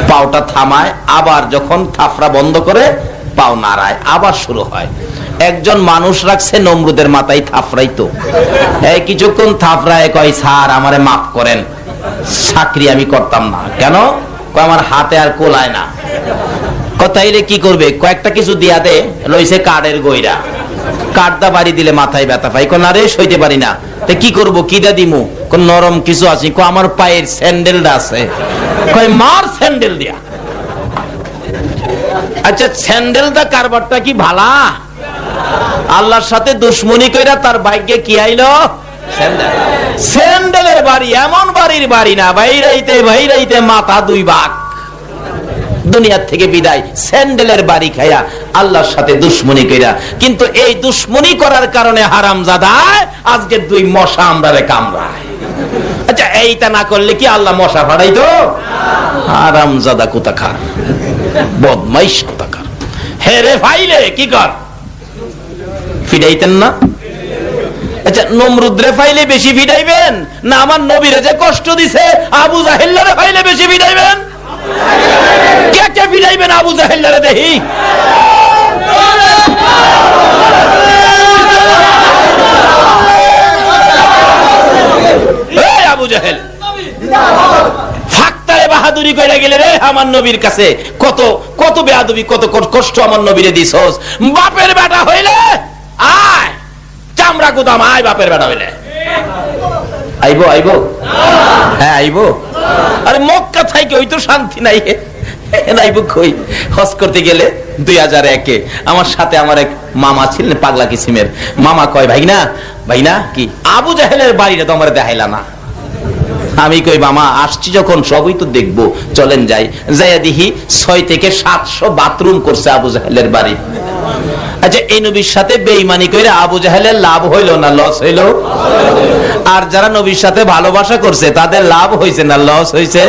পাওটা থামায়, আবার যখন থাপড়া বন্ধ করে পাও নাড়ায়, আবার শুরু হয়। একজন মানুষ রাখছে নমরুদের মাথায় থাপড়াইতো, এই কিছুক্ষণ থাপড়ায় কয় স্যার আমারে মাফ করেন, চাকরি আমি করতাম না। কেন? আমার হাতে আর কোলায় না। কথাইলে কি করবে? কয়েকটা কিছু দিয়া দে, লইছে কাঠের গইরা, কাঠদা বাড়ি দিলে মাথায় ব্যথা পাই। কোন আরে সইতে পারি না, তে কি করব? কিদা দিমু? কোন নরম কিছু আছে? আমার পায়ের স্যান্ডেলটা আছে, কয় মার স্যান্ডেল দিয়া। আচ্ছা স্যান্ডেলটা কারবারটা কি ভালা? আল্লাহর সাথে দুশ্মনী কইরা তার ভাগ্যে কি আইলো? স্যান্ডেল। স্যান্ডেলের বাড়ি এমন বাড়ির বাড়ি না, বাইরাইতে বাইরাইতে মাথা দুই ভাগ, দুনিয়ার থেকে বিদায়। স্যান্ডেলের বাড়ি খাইয়া আল্লাহর সাথে দুশ্মনী কইরা, কিন্তু এই দুশ্মনী করার কারণে হারামজাদায় আজকে দুই মশা আমরারে কামড়ায়। আচ্ছা এইটা না করলে কি আল্লাহ মশা ফাড়াইতো? হারামজাদা কোথাকার, বদমাইশ কোথাকার। হেরে ফাইলে কি কর? ফিরাইতেন না? আচ্ছা নমরুদরে ফাইলে বেশি ফিরাইবেন না আমার নবীরে যে কষ্ট দিছে আবু জাহেলরে ফাইলে বেশি ফিরাইবেন? কে কে ফিরাইবেন আবু জাহেলরে দেখি? এই আবু জাহেল ফাক্তারে বাহাদুরি কইরা গেলে রে আমার নবীর কাছে, কত কত বেয়াদবি, কত কষ্ট আমার নবীরে দিছস। বাপের বেটা হইলে আয়, চামড়া গুদাম আয়, বাপের বেটা হইলে আইবো আইবো, হ্যাঁ আইবো। আরে মক্কা থাইকে ওই তো শান্তি নাই, নাইবো কই? হজ করতে গেলে 2001-এ আমার সাথে আমার এক মামা ছিলেন, পাগলা কিসিমের মামা, কয় ভাই না ভাই না কি আবু জাহেলের বাড়িটা তো আমার দেখাইলা না। আমি কই মামা আসছি যখন সবই তো দেখবো, চলেন যাই। যাইয়া দেখি 6 থেকে 700 বাথরুম করছে আবু জাহেলের বাড়ি। আচ্ছা এই নবীর সাথে বেঈমানি কইরা আবু জাহেলের লাভ হইলো না লস হইলো? আর যারা নবীর সাথে ভালোবাসা করছে তাদের লাভ হইছে না লস হইছে?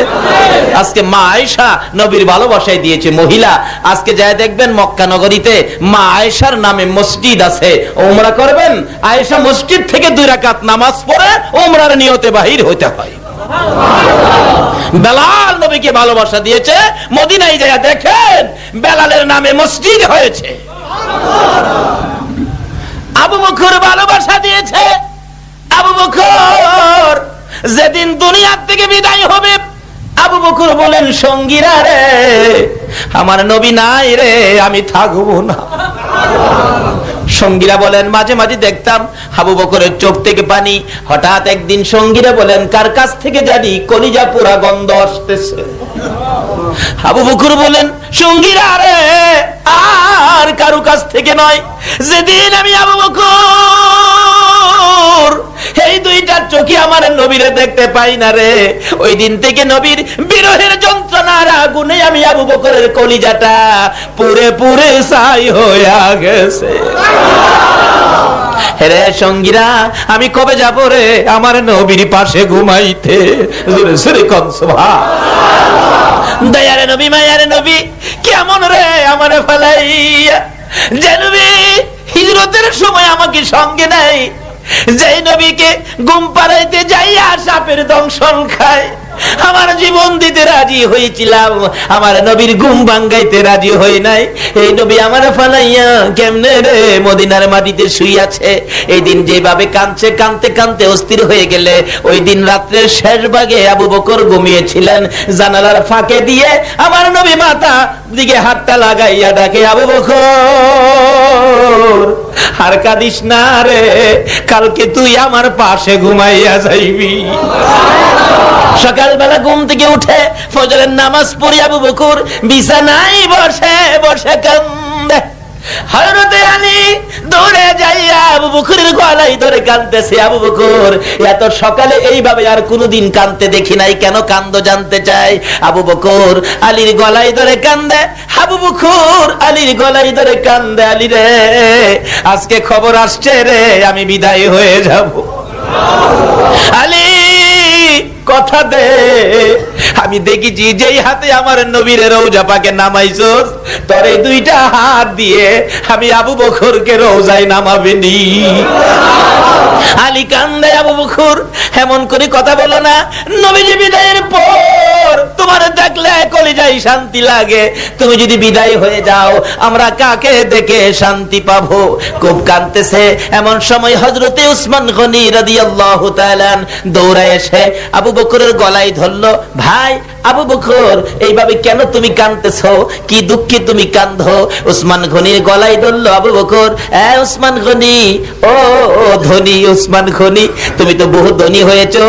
আজকে মা আয়েশা নবীর ভালোবাসায় দিয়েছে মহিলা। আজকে যায় দেখবেন মক্কা নগরীতে মা আয়েশার নামে মসজিদ আছে, ওমরা করবেন, আয়েশা মসজিদ থেকে 2 রাকাত নামাজ পড়ে ওমরার নিয়তে বাহির হইতে হয়। বেলাল নবীকে ভালোবাসা দিয়েছে, মদিনায় যায় দেখেন বেলালের নামে মসজিদ হয়েছে। আবু বকর ভালোবাসা দিয়েছে, আবু বকর যেদিন দুনিয়ার থেকে বিদায় হবে আবু বকর বলেন সঙ্গীরা রে আমার নবী নাই রে, আমি থাকবো না। সঙ্গীরা বলেন মাঝে মাঝে দেখতাম আবু বকরের চোখ থেকে পানি। হঠাৎ একদিন সঙ্গীরা বলেন কার কাছ থেকে জানি কলিজা পোড়া গন্ধ আসতেছে। আবু বকর বলেন সঙ্গীরা আরে আর কারো কাছ থেকে নয়, যেদিন আমি আবু বকর এই দুইটা চোখে আমার নবীরে দেখতে পাই না রে, ওই দিন থেকে নবীর বিরহের যন্ত্রণার আগুনে আমি আবু বকরের কলিজাটা পুরে পুরে ছাই হয়ে গেছে। রে সঙ্গীরা আমি কবে যাব রে আমার নবীর পাশে ঘুমাইতে? জোরে জোরে কোন সুবহান। দয়ারে নবী মায়ারে নবী কেমন রে আমারে ফেলাইয়া, যে নবী হিজরতের সময় আমাকে সঙ্গে নাই, যেই নবীকে ঘুম পাড়াইতে যাইয়া সাপের দংশন খায়, আমার জীবন দিতে রাজি হয়েছিলাম, আমার নবীর ঘুম ভাঙ্গাইতে রাজি হই নাই। এই নবী আমার ফালাইয়া কেমনে রে মদিনার মাটিতে শুই আছে। এই দিন যেভাবে কাঁদছে, কাঁদতে কাঁদতে অস্থির হয়ে গেলে, ওই দিন রাত্রের শেষ ভাগে আবু বকর ঘুমিয়েছিলেন, জানালার ফাঁকে দিয়ে আমার নবী মাথা দিকে হাতটা লাগাইয়া ডাকে আবু বকর আর কাঁদিস না রে, কালকে তুই আমার পাশে ঘুমাইয়া যাইবি। সকালবেলা ঘুম থেকে উঠে ফজরের নামাজ পড়ি আবু বকর বিছানায় বসে বসে কান্দে। হযরতে আলী দৌড়ে যাইয়া আবু বকরের গলায় ধরে কাঁদতেছে। আবু বকর এত সকালে এইভাবে আর কোনোদিন কাঁদতে দেখি নাই, কেন কান্দো জানতে চাই। আবু বকর আলীর গলায় ধরে কান্দে, আবু বকর আলীর গলায় ধরে কান্দে, আলী রে আজকে খবর আসছে রে আমি বিদায় হয়ে যাব। আলী কথা দে, আমি দেখেছি যেই হাতে আমার নবীর রওজা পাকে নামাইছস, তোর এই দুইটা হাত দিয়ে আমি আবু বকরকে রওজায় নামাবেনি। আলী কান্দে, আবু বকর এমন করে কথা বলো না, নবীজি বিদায়ের পর তোমার দেখলে কলিজায় শান্তি লাগে, তুমি যদি বিদায় হয়ে যাও আমরা কাকে দেখে শান্তি পাবো। খুব কাঁদতেছে। এমন সময় হযরতে উসমান গনি রাদিয়াল্লাহু তাআলা দৌড়ে এসে আবু বকরের গলায় ধরলো। ভাই আবু বকর এইভাবে কেন তুমি কাঁদতেছো, কি দুঃখে তুমি কাঁদো? উসমান গনির গলায় ধরলো আবু বকর, উসমান গনি, ও ধনী উসমান গনি, তুমি তো বহু ধনী হয়েছো।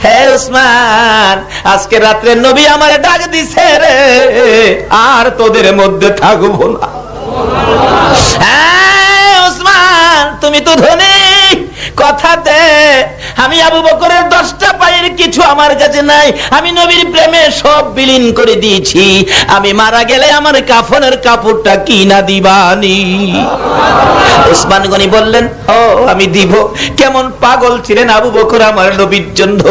হ্যাঁ উসমান, আজকে রাত্রে নবী আমারে ডাক দিছে রে, আর তোদের মধ্যে থাকবো না। উসমান তুমি তো ধনী, কথা দে, আমি আবু বকরের 10টা পায়ের কিছু আমার কাছে নাই, আমি নবীর প্রেমে সব বিলীন করে দিয়েছি, আমি মারা গেলে আমার কাফনের কাপড়টা কিনা দিবানি। উসমান গনি বললেন ও আমি দিব। কেমন পাগল ছিলেন আবু বকর আমার নবীর জন্য।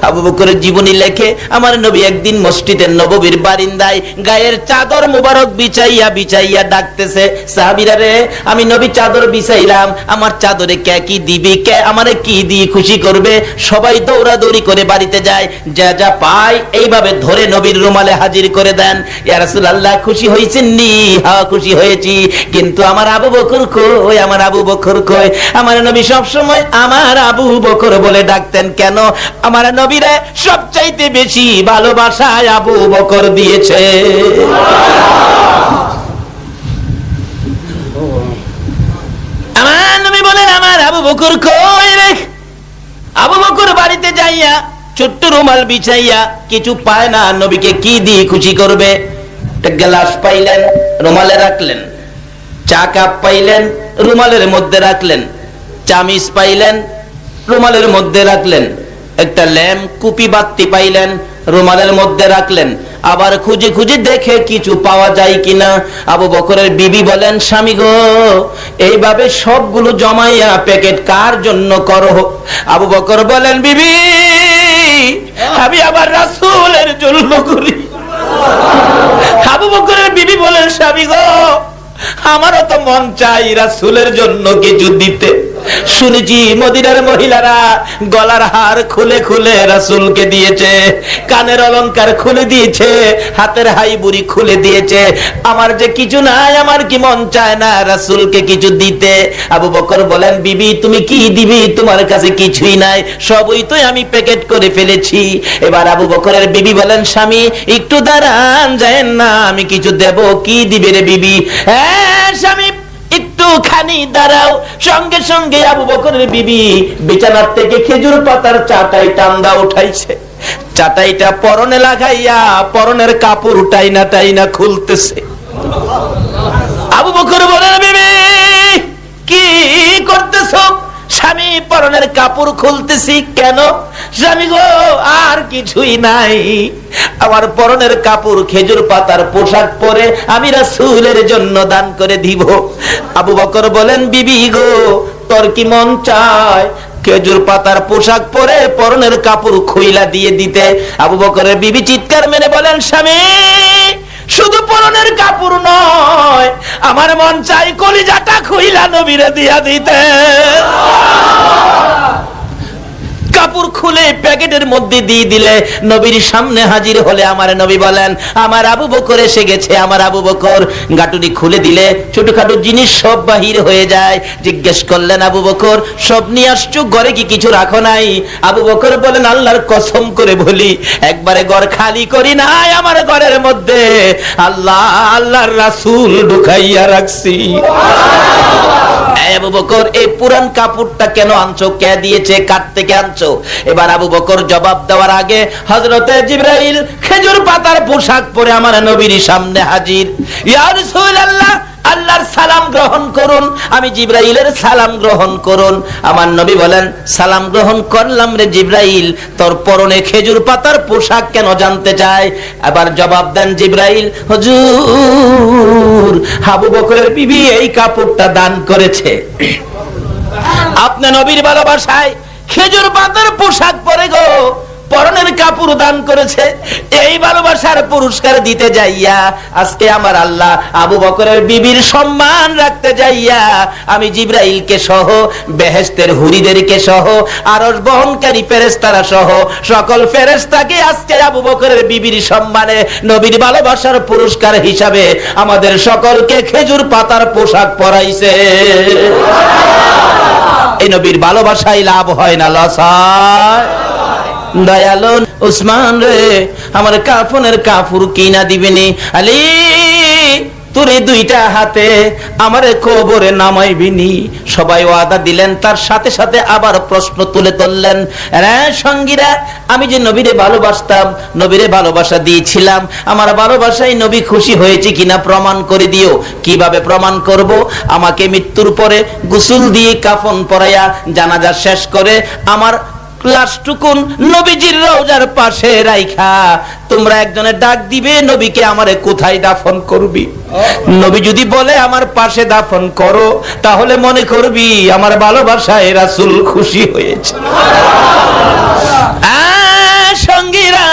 আবু বকরের জীবনী লেখে আমার নবী একদিন মসজিদের নববীর বারিন্দায় গায়ের চাদর মুবারক বিছাইয়া বিছাইয়া ডাকতেছে, সাহাবীরা রে আমি নবী চাদর বিছাইলাম, আমার চাদরে কে কি দিবি, কে আমারে কি দিয়ে খুশি করবে। সবাই দৌড়াদৌড়ি করে বাড়িতে যায়, যা যা পায় এইভাবে ধরে নবীর রুমালে হাজির করে দেন। ইয়া রাসূলুল্লাহ খুশি হইছেন নি? হ্যাঁ খুশি হয়েছি, কিন্তু আমার আবু বকর কই, আমার আবু বকর কই? আমার নবী সব সময় আমার আবু বকর বলে ডাকতেন, কেন? আমার নবীরে সবচাইতে বেশি ভালোবাসায় আবু বকর দিয়েছে। আমার নবী বলেন আমার আবু বকর কই রে? আবু বকর বাড়িতে যাইয়া ছোট্ট রুমাল বিছাইয়া কিছু পায় না, নবীকে কি দিয়ে খুশি করবে? একটা গ্লাস পাইলেন, রুমালে রাখলেন। চা কাপ পাইলেন, রুমালের মধ্যে রাখলেন। চামিচ পাইলেন, রুমালের মধ্যে রাখলেন। একটা ল্যাম্প কুপি বাতি পাইলেন, রুমালের মধ্যে রাখলেন। আবার খুঁজে খুঁজে দেখে কিছু পাওয়া যায় কিনা। আবু বকরের বিবি বলেন, স্বামী গো এইভাবে সবগুলো জমাইয়া প্যাকেট কার জন্য করো? আবু বকর বলেন, বিবি আমি আবার রাসূলের জন্য করি। আবু বকরের বিবি বলেন, স্বামী গো আমারও তো মন চাই রাসূলের জন্য কিছু দিতে। শুনেছি মদিনার মহিলারা গলার হার খুলে খুলে রাসূলকে দিয়েছে, কানের অলংকার খুলে দিয়েছে, হাতের হাইবুড়ি খুলে দিয়েছে। আমার যে কিছু নাই, আমার কি মন চায় না রাসূলকে কিছু দিতে? আবু বকর বলেন, বিবি তুমি কি দিবি? তোমার কাছে কিছুই নাই, সবই তো আমি প্যাকেট করে ফেলেছি। এবার আবু বকরের বিবি বলেন, স্বামী একটু দাঁড়ান, যায়েন না, আমি কিছু দেব। কি দিবে রে বিবি? হ্যাঁ স্বামী একটু একটুখানি দাঁড়াও। সঙ্গে সঙ্গে আবু বকরের বিবি বিছানার থেকে খেজুর পাতার চাটাই টান্দা উঠাইছে, চাটাইটা পরনে লাগাইয়া পরনের কাপড় টাইনা টাইনা খুলতেছে। আবু বকর বলেন, বিবি কি করতেছো? স্বামী, পরনের কাপড় খুলতেছি। কেন? স্বামী গো, আর কিছুই নাই, আমার পরনের কাপড় খেজুর পাতার পোশাক পরে আমি রাসূলের জন্য দান করে দিব। আবু বকর বলেন, বিবি গো, তোর কি মন চায় খেজুর পাতার পোশাক পরে পরনের কাপড় খুইলা দিয়ে দিতে? আবু বকরের বিবি চিৎকার মেরে বলেন, স্বামী, শুধু পরনের কাপড় নয়, আমার মন চাই কলিজাটা খুইলা নবীরে দিয়া দিতে। কাপড় খুলে প্যাকেটের মধ্যে দিয়ে দিলে নবীর সামনে হাজির হলে আমার নবী বলেন, আমার আবু বকর এসে গেছে। আমার আবু বকর গাটুরি খুলে দিলে ছোটখাটো জিনিস সব বাহির হয়ে যায়। জিজ্ঞেস করলেন, আবু বকর সব নিয়ে আসছো, ঘরে কি কিছু রাখো নাই? আবু বকর বলেন, আল্লাহর কসম করে বলি, একবারে ঘর খালি করি নাই, আমার ঘরের মধ্যে আল্লাহর রাসূল ঢুকাইয়া রাখছি। আবু বকর, এই পুরান কাপড়টা কেন আনছো? কে দিয়েছে? কার থেকে আনছো? এবার আবু বকর জবাব দেওয়ার আগে হযরতে জিবরাইল খেজুর পাতার পোশাক পরে আমার নবীর সামনে হাজির। ইয়া রাসূলুল্লাহ, আল্লাহর সালাম গ্রহণ করুন। আমি জিবরাইলের সালাম গ্রহণ করুন। আমার নবী বলেন, সালাম গ্রহণ করলাম রে জিবরাইল, তোর পরনে খেজুর পাতার পোশাক কেন জানতে চাই? আবার জবাব দেন জিবরাইল, হুজুর, আবু বকরের বিবি এই কাপড়টা দান করেছে, আপনি নবীর ভালোবাসায় খেজুর পাতার পোশাক পরে গো পরনের কাপড় দান করেছে। এই ভালোবাসার পুরস্কার দিতে যাইয়া আজকে আমার আল্লাহ আবু বকরের বিবির সম্মান রাখতে যাইয়া আমি জিবরাইলকে সহ, বেহেশতের হুরিদেরকে সহ, আরশ বহনকারী ফেরেশতারা সহ সকল ফেরেশতাকে আজকে আবু বকরের বিবির সম্মানে নবীর ভালোবাসার পুরস্কার হিসাবে আমাদের সকলকে খেজুর পাতার পোশাক পরাইছে। এই নবীর ভালোবাসায় লাভ হয় না লস হয়? দয়ালু উসমান রে, আমার কাফনের কাপড় কিনা দিবেনি? আলী, তোরে দুইটা হাতে আমারে কবরে নামাইবিনি? সবাই ওয়াদা দিলেন। তার সাথে সাথে আবার প্রশ্ন তুলে ধরলেন, রে সঙ্গীরা, আমি যে নবীরে ভালোবাসতাম, নবীরে ভালোবাসা দিয়েছিলাম, আমার ভালোবাসায় নবী খুশি হয়েছে কিনা প্রমাণ করে দিও। কিভাবে প্রমাণ করব? আমাকে মৃত্যুর পরে গোসল দিয়ে কাফন পরাইয়া জানাজা শেষ করে আমার লাশটুকুন নবীজির রওজার পাশে রাইখা তোমরা একজনে ডাক দিবে, নবীকে আমারে কোথায় দাফন করবি? নবী যদি বলে আমার পাশে দাফন করো, তাহলে মনে করবি আমার ভালোবাসায় রাসূল খুশি হয়েছে। সঙ্গীরা,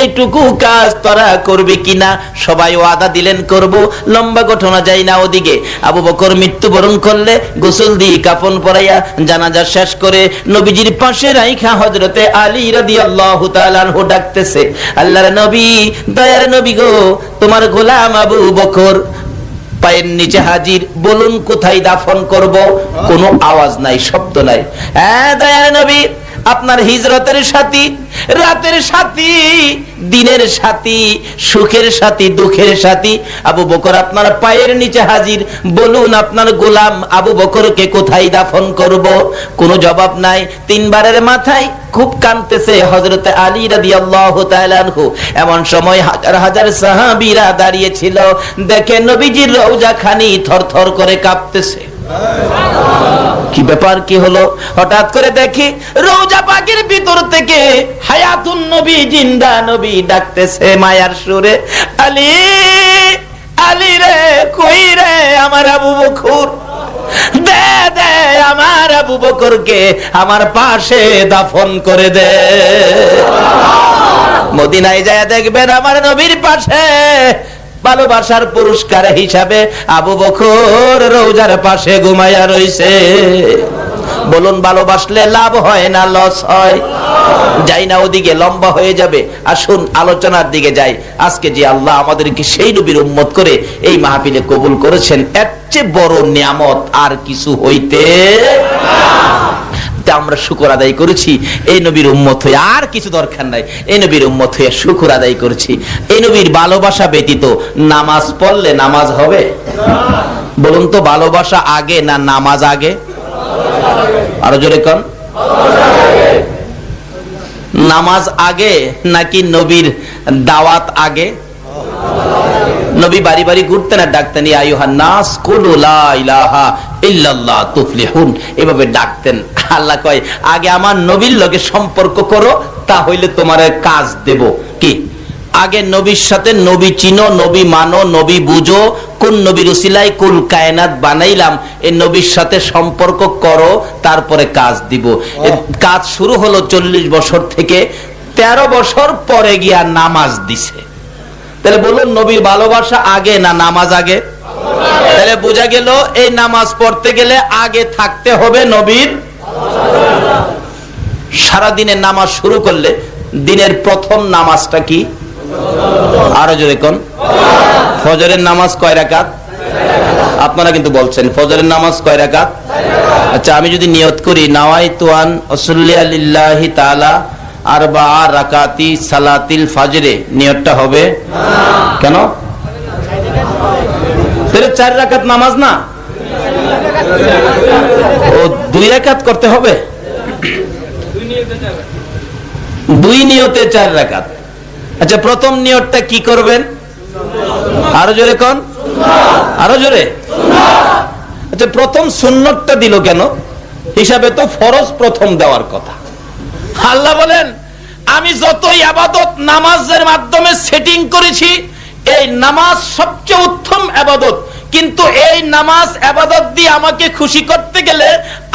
এইটুকু কাজ তোরা করবি কিনা? সবাই ওয়াদা দিলেন করব। লম্বা ঘটনা যাই না ওদিকে। আবু বকর মৃত্যুবরণ করলে গোসল দিয়ে কাফন পরাইয়া জানাজা শেষ করে নবীজির পাশে রাইখা হযরতে আলী রাদিয়াল্লাহু তাআলা আনহু ডাকতেছে, আল্লাহর নবী, দয়ার নবী গো, তোমার গোলাম আবু বকর পায়ের নিচে হাজির, বলুন কোথায় দাফন করব? কোনো আওয়াজ নাই, শব্দ নাই। হ্যাঁ দয়ার নবী, আপনার হিজরতের সাথী, রাতের সাথী, দিনের সাথী, সুখের সাথী, দুঃখের সাথী আবু বকর আপনার পায়ের নিচে হাজির, বলুন আপনার গোলাম আবু বকরকে কোথায় দাফন করব? কোনো জবাব নাই। তিনবারের মাথায় খুব কাঁদতেছে হযরতে আলী রাদিয়াল্লাহু তাআলা আনহু। এমন সময় হাজার হাজার সাহাবীরা দাঁড়িয়ে ছিল, দেখে নবীজির রওজা খানি থরথর করে কাঁপতেছে। কি ব্যাপার, কি হলো? হঠাৎ করে দেখি রওজা পাকের ভিতর থেকে হায়াতুন নবী, জিন্দা নবী ডাকতেছে মায়ার সুরে, আলী, আলী রে, কই রে আমার আবু বকর? দে দে আমার আবু বকরকে আমার পাশে দাফন করে দে। মদিনায় যায় দেখবেন আমার নবীর পাশে ভালোবাসার পুরস্কার হিসাবে আবু বকর রওজার পাশে ঘুমায়া রইছে। বলুন, ভালোবাসলে লাভ হয় না লস হয়? যাই না ওদিকে, লম্বা হয়ে যাবে। আসুন আলোচনার দিকে যাই। আজকে যে আল্লাহ আমাদেরকে সেই নবীর উম্মত করে এই মাহফিলে কবুল করেছেন, এর চেয়ে বড় নিয়ামত আর কিছু হইতে আমরা শুকর আদায় করেছি। এই নবীর উম্মত হয়ে আর কিছু দরকার নাই, এই নবীর উম্মত হয়ে শুকর আদায় করেছি। এই নবীর ভালোবাসা ব্যতীত নামাজ পড়লে নামাজ হবে? বলুন তো, ভালোবাসা আগে না নামাজ আগে? আরো জোরে কোন। নামাজ আগে নাকি নবীর দাওয়াত আগে? নবী বাড়ি বাড়ি ঘুরতেন আর ডাকতেন, ইয়া আইয়ুহান নাস কুলু লা ইলাহা ইল্লাল্লাহ তুফলিহুন, এভাবে ডাকতেন। আল্লাহ কয়, আগে আমার নবীর লগে সম্পর্ক করো, তা হইলে তোমার কাজ দেব। কি? আগে নবীর সাথে নবী চিনো, নবী মানো, নবী বুঝো, কোন নবীর উসিলায় কুল কায়নাত বানাইলাম, এই নবীর সাথে সম্পর্ক করো, তারপরে কাজ দিব। কাজ শুরু হলো 40 বছর থেকে, 13 বছর পরে গিয়া নামাজ দিছে। তাহলে বলুন, নবীর ভালোবাসা আগে না নামাজ আগে? তাহলে বোঝা গেল এই নামাজ পড়তে গেলে আগে থাকতে হবে নবীর। সারা দিনের নামাজ শুরু করলে দিনের প্রথম নামাজটা কি? আরো জোরে কোন। ফজরের নামাজ কয় রাকাত? আপনারা কিন্তু বলছেন ফজরের নামাজ কয় রাকাত? আচ্ছা, আমি যদি নিয়ত করি নাওয়াইতু আন উসাল্লি লিল্লাহি তাআলা আরবা রাকাতি সালাতিল ফজরে, নিয়তটা হবে না। কেন? তাহলে 4 রাকাত নামাজ না, ও 2 রাকাত করতে হবে। 2 নিয়তে 4 রাকাত। আচ্ছা, প্রথম নিয়তটা কি করবেন? আরো জোরে কোন। আরো জোরে। আচ্ছা, প্রথম সুন্নতটা দিল কেন? হিসাবে তো ফরজ প্রথম দেওয়ার কথা। আল্লাহ বলেন, আমি যত ইবাদত নামাজের মাধ্যমে সেটিং করেছি, এই নামাজ সবচেয়ে উত্তম ইবাদত, কিন্তু এই নামাজ ইবাদত দিয়ে আমাকে খুশি করতে গেলে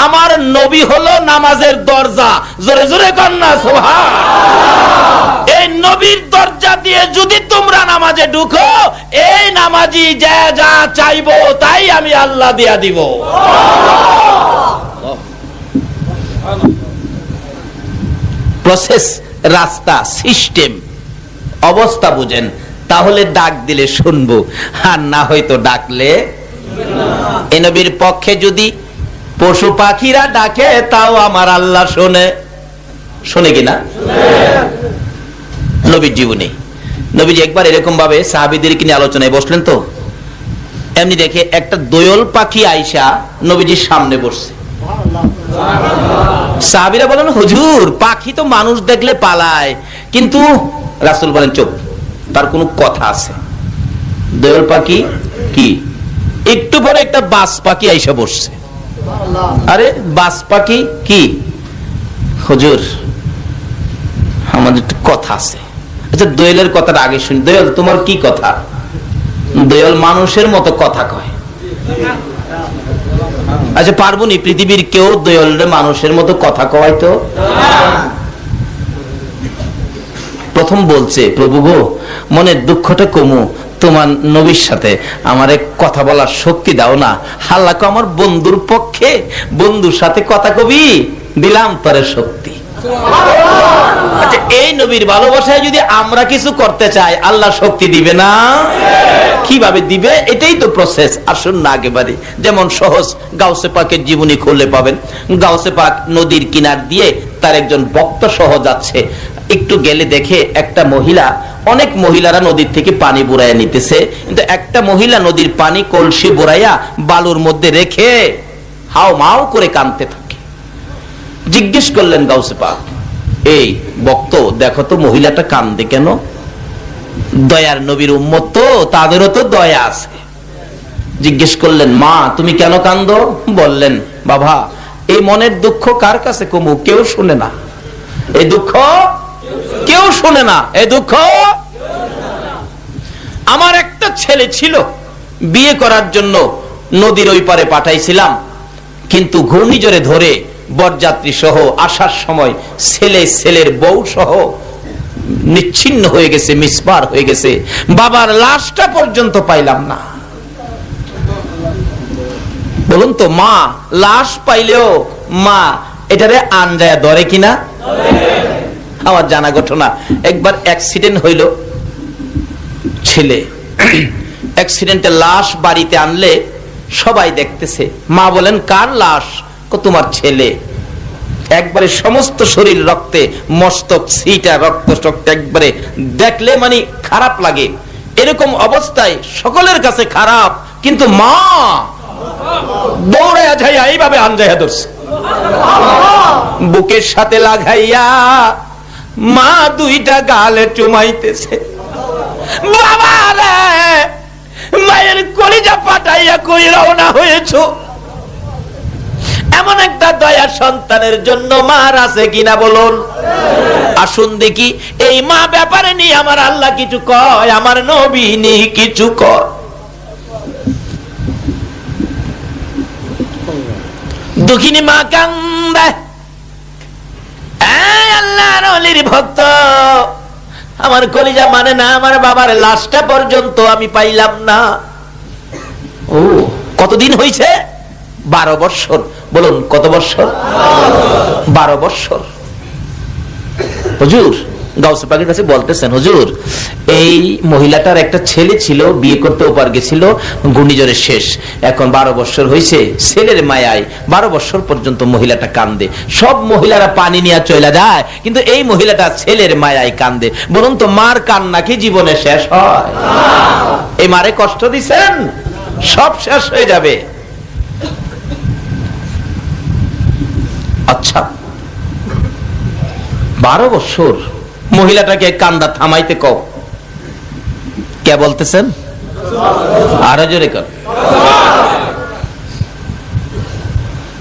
আমার নবী হলো নামাজের দরজা। জোরে জোরে কোন না সুবহান। এই নবীর দরজা দিয়ে যদি তোমরা নামাজে ঢুকো, এই নামাজি যা যা চাইবো তাই আমি আল্লাহ দিয়া দিব। প্রসেস, রাস্তা, সিস্টেম, অবস্থা বুঝেন, তাহলে ডাক দিলে শুনবো, আর না হয়তো ডাকলে। এ নবীর পক্ষে যদি পশু পাখিরা ডাকে, তাও আমার আল্লাহ শোনে। শোনে কিনা? নবীর জীবনে নবীজি একবার এরকম ভাবে সাহাবীদের নিয়ে আলোচনায় বসলেন, তো এমনি দেখে একটা দোয়েল পাখি আইসা নবীজির সামনে বসছে। সাহাবীরা বলেন, হুজুর, পাখি তো মানুষ দেখলে পালায়, কিন্তু রাসূল বলেন, চুপ, তার কোনো কথা আছে। দোয়েল পাখি কি? একটু পরে একটা বাজ পাখি আইসা বসছে। আরে বাজ পাখি কি? হুজুর, আমাদের একটু কথা আছে। আচ্ছা, দোয়েলের কথাটা আগে শুনি। দোয়েল, তোমার কি কথা? দোয়েল মানুষের মতো কথা কয়। আচ্ছা, পারবনি পৃথিবীর কেউ দোয়েলের মানুষের মতো কথা কয়? তো প্রথম বলছে, প্রভু গো, মনের দুঃখটা কমু, তোমার নবীর সাথে আমার কথা বলার শক্তি দাও না। আল্লাহ কো, আমার বন্ধুর পক্ষে, বন্ধুর সাথে কথা কবি, দিলাম তোরে শক্তি। আচ্ছা, এই নবীর ভালোবাসায় যদি আমরা কিছু করতে চাই, আল্লাহ শক্তি দিবে না? কিভাবে দিবে? এটাই তো প্রসেস। আসুন না আগে বাড়ি। যেমন সহজ, গাউসে পাকের জীবনী খুললে পাবেন। গাউসে পাক নদীর কিনার দিয়ে তার একজন ভক্ত সহ যাচ্ছে। একটু গেলে দেখে একটা মহিলা, অনেক মহিলারা নদীর থেকে পানি বুড়াইয়া নিতেছে, কিন্তু একটা মহিলা নদীর পানি কলসি বুড়াইয়া বালুর মধ্যে রেখে হাও মাও করে কাঁদতে থাকে। জিজ্ঞেস করলেন গাউসে পাক, এই ভক্ত, দেখো তো মহিলাটা কান্দে কেন? দয়ার নবীর উম্মত তো, তাদেরও তো দয়া আছে। জিজ্ঞেস করলেন, মা তুমি কেন কান্দো? বললেন, বাবা, এই মনের দুঃখ কার কাছে কমু? কেউ শুনে না। এই দুঃখ কেউ শুনে না। এই দুঃখ, আমার একটা ছেলে ছিল, বিয়ে করার জন্য নদীর ওই পারে পাঠাইছিলাম, কিন্তু ঘূর্ণিঝড়ে ধরে বরযাত্রী সহ আসার সময় ছেলের বউ সহ নিচ্ছিন্ন হয়ে গেছে, মিসমার হয়ে গেছে। বাবার লাশটা পর্যন্ত পাইলাম না। বলুন তো, মা লাশ পাইলেও মা এটারে আনজায়া ধরে কিনা? আমার জানা ঘটনা, একবার অ্যাক্সিডেন্ট হইল, ছেলে অ্যাক্সিডেন্টে লাশ বাড়িতে আনলে সবাই দেখতেছে। মা বলেন, কার লাশ? তোমার ছেলে। একবারে সমস্ত শরীর রক্তে, মস্তক সিটা রক্ত টক্ত, একবারে দেখলে মানে খারাপ লাগে। এরকম অবস্থায় সকলের কাছে খারাপ, কিন্তু মা দৌড়ে যাইয়া এইভাবে আনজাইয়া ধরছে, বুকের সাথে লাগাইয়া মা দুইটা গালে চুমাইতেছে। বাবা রে, মায়ের কলিজা ফাটাইয়া কই রওনা হয়েছো। এমন একটা দয়া সন্তানের জন্য মার আছে কিনা বলুন? আসুন দেখি এই মা ব্যাপারে নিয়ে আমার আল্লাহ কিছু কয়, আমার নবী নি কিছু কয়। দুঃখিনী মা কান্দে, আল্লাহর ওলির ভক্ত, আমার কলিজা মানে না, আমার বাবার লাশটা পর্যন্ত আমি পাইলাম না। ও কতদিন হয়েছে? 12 বছর। বলুন কত বছর? 12 বছর। হুজুর গাউসে পাকের কাছে বলতেছেন, হুজুর এই মহিলাটার একটা ছেলে ছিল, বিয়ে করতে ওপার গেছিল, ঘূর্ণিঝড়ের শেষ, এখন 12 বছর হয়েছে, ছেলের মায়ায় 12 বছর পর্যন্ত মহিলাটা কান্দে। সব মহিলারা পানি নিয়ে চলে যায়, কিন্তু এই মহিলাটা ছেলের মায়ায় কান্দে। বলুন তো মার কান্না কি জীবনে শেষ হয়? এই মারে কষ্ট দিছেন, সব শেষ হয়ে যাবে। আচ্ছা 12 বছর মহিলাটাকে কান্দা থামাইতে কও, কে বলতেছেন? আরো জোরে কর।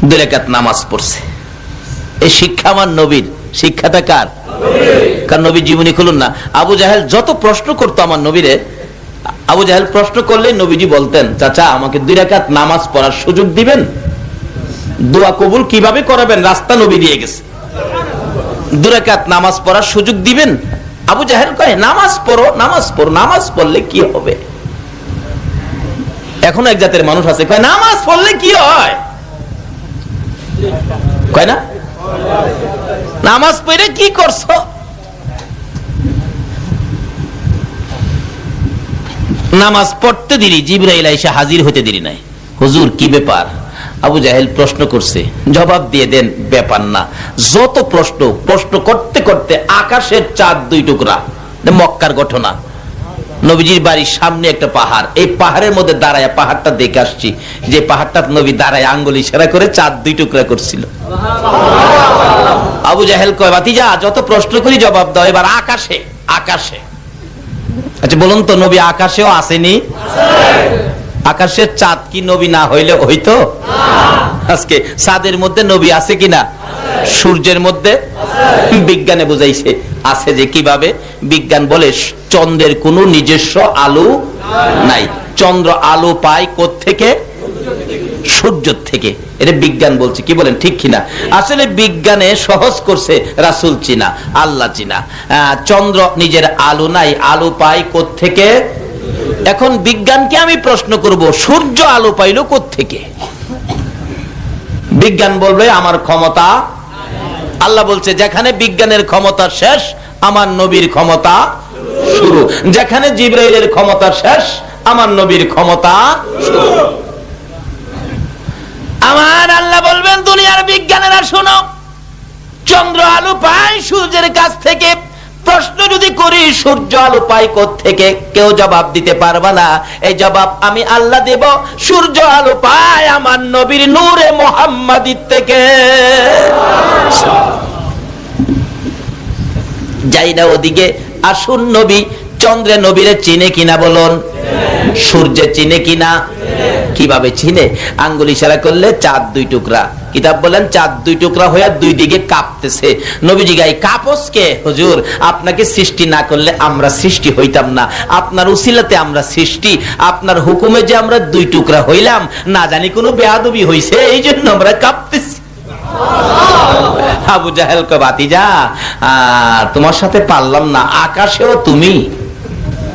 2 রাকাত নামাজ পড়ছে। এই শিক্ষা আমার নবীর, শিক্ষাটা কার? কার নবীর জীবনী খুলুন না। আবু জাহেল যত প্রশ্ন করতো আমার নবীরে, আবু জাহেল প্রশ্ন করলে নবীজি বলতেন, চাচা আমাকে 2 রাকাত নামাজ পড়ার সুযোগ দিবেন, দোয়া কবুল কিভাবে করাবেন রাস্তা নবী দিয়ে গেছে, 2 রাকাত নামাজ পড়ার সুযোগ দিবেন। আবু জাহেল কয় নামাজ পড়ো, নামাজ পড়ো, নামাজ পড়লে কি হবে? এখন এক জাতের মানুষ আছে কয় নামাজ পড়লে কি হয়, কয় না নামাজ পড়ে কি করছো? নামাজ পড়তে দেরি, জিবরাইল এসে হাজির হতে দেরি নাই। হুজুর কি ব্যাপার? আবু জাহেল প্রশ্ন করছে, জবাব দিয়ে দেন, ব্যাপার না। যত প্রশ্ন করতে করতে আকাশের চাঁদ 2 টুকরা। মক্কার ঘটনা, নবীজির বাড়ির সামনে একটা পাহাড়, এই পাহাড়ের মধ্যে দাঁড়ায়, পাহাড়টা দেখে আসছি, যে পাহাড়টা নবী দাঁড়ায় আঙ্গুল ইশারা করে চাঁদ 2 টুকরা করছিল। আবু জাহেল কয় ভাতিজা যত প্রশ্ন করি জবাব দাও, এবার আকাশে। আকাশে আচ্ছা বলুন তো নবী আকাশেও আসেনি? আকাশের চাঁদ কি নবী না হইলে হইতো? আজকে চাঁদের মধ্যে নবী আছে কিনা? সূর্যের মধ্যে? বিজ্ঞানে বুঝাইছে আছে। যে কিভাবে? বিজ্ঞান বলে চন্দ্রের কোনো নিজস্ব আলো নাই, চন্দ্র আলো পায় কোত্থেকে? সূর্য থেকে। এটা বিজ্ঞান বলছে, কি বলেন ঠিক কিনা? আসলে বিজ্ঞানে সহজ করছে রাসূল চিনা, আল্লাহ চিনা। চন্দ্র নিজের আলো নাই, আলো পায় কোত্থেকে? এখন বিজ্ঞানকে আমি প্রশ্ন করব, সূর্য আলো পাইল কোত্থেকে? বিজ্ঞান বলবে আমার ক্ষমতা। আল্লাহ বলছে যেখানে বিজ্ঞানের ক্ষমতা শেষ, আমার নবীর ক্ষমতা শুরু। যেখানে জিবরাইলের ক্ষমতা শেষ, আমার নবীর ক্ষমতা শুরু। আমার আল্লাহ বলবেন দুনিয়ার বিজ্ঞানীরা শোনো, চন্দ্র আলো পায় সূর্যের কাছ থেকে। প্রশ্ন যদি করি সূর্য আলো পায় কোত্থেকে, কেউ জবাব দিতে পারবে না। এই জবাব আমি আল্লাহ দেব, সূর্য আলো পায় আমার নবীর নূরে মুহাম্মাদির থেকে। যাই না ওদিকে, আসুন নবী চন্দ্রে নবীরে চিনে কিনা বলুন? সূর্যে চিনে কিনা? কিভাবে চিনে? আঙ্গুল ইশারা করলে চাঁদ 2 টুকরা। কিতাব বলেন চাঁদ 2 টুকরা হয়ে 2 দিকে কাঁপতেছে। নবীজি গায় কাপস কে? হুজুর আপনাকে সৃষ্টি না করলে আমরা সৃষ্টি হইতাম না, আপনার উসিলাতে আমরা সৃষ্টি, আপনার হুকুমে যে আমরা 2 টুকরা হইলাম, না জানি কোনো বেয়াদবি হইছে, এই জন্য আমরা কাঁপতেছি। আবু জাহেল কয় ভাতিজা তোমার সাথে পারলাম না, আকাশেও তুমি।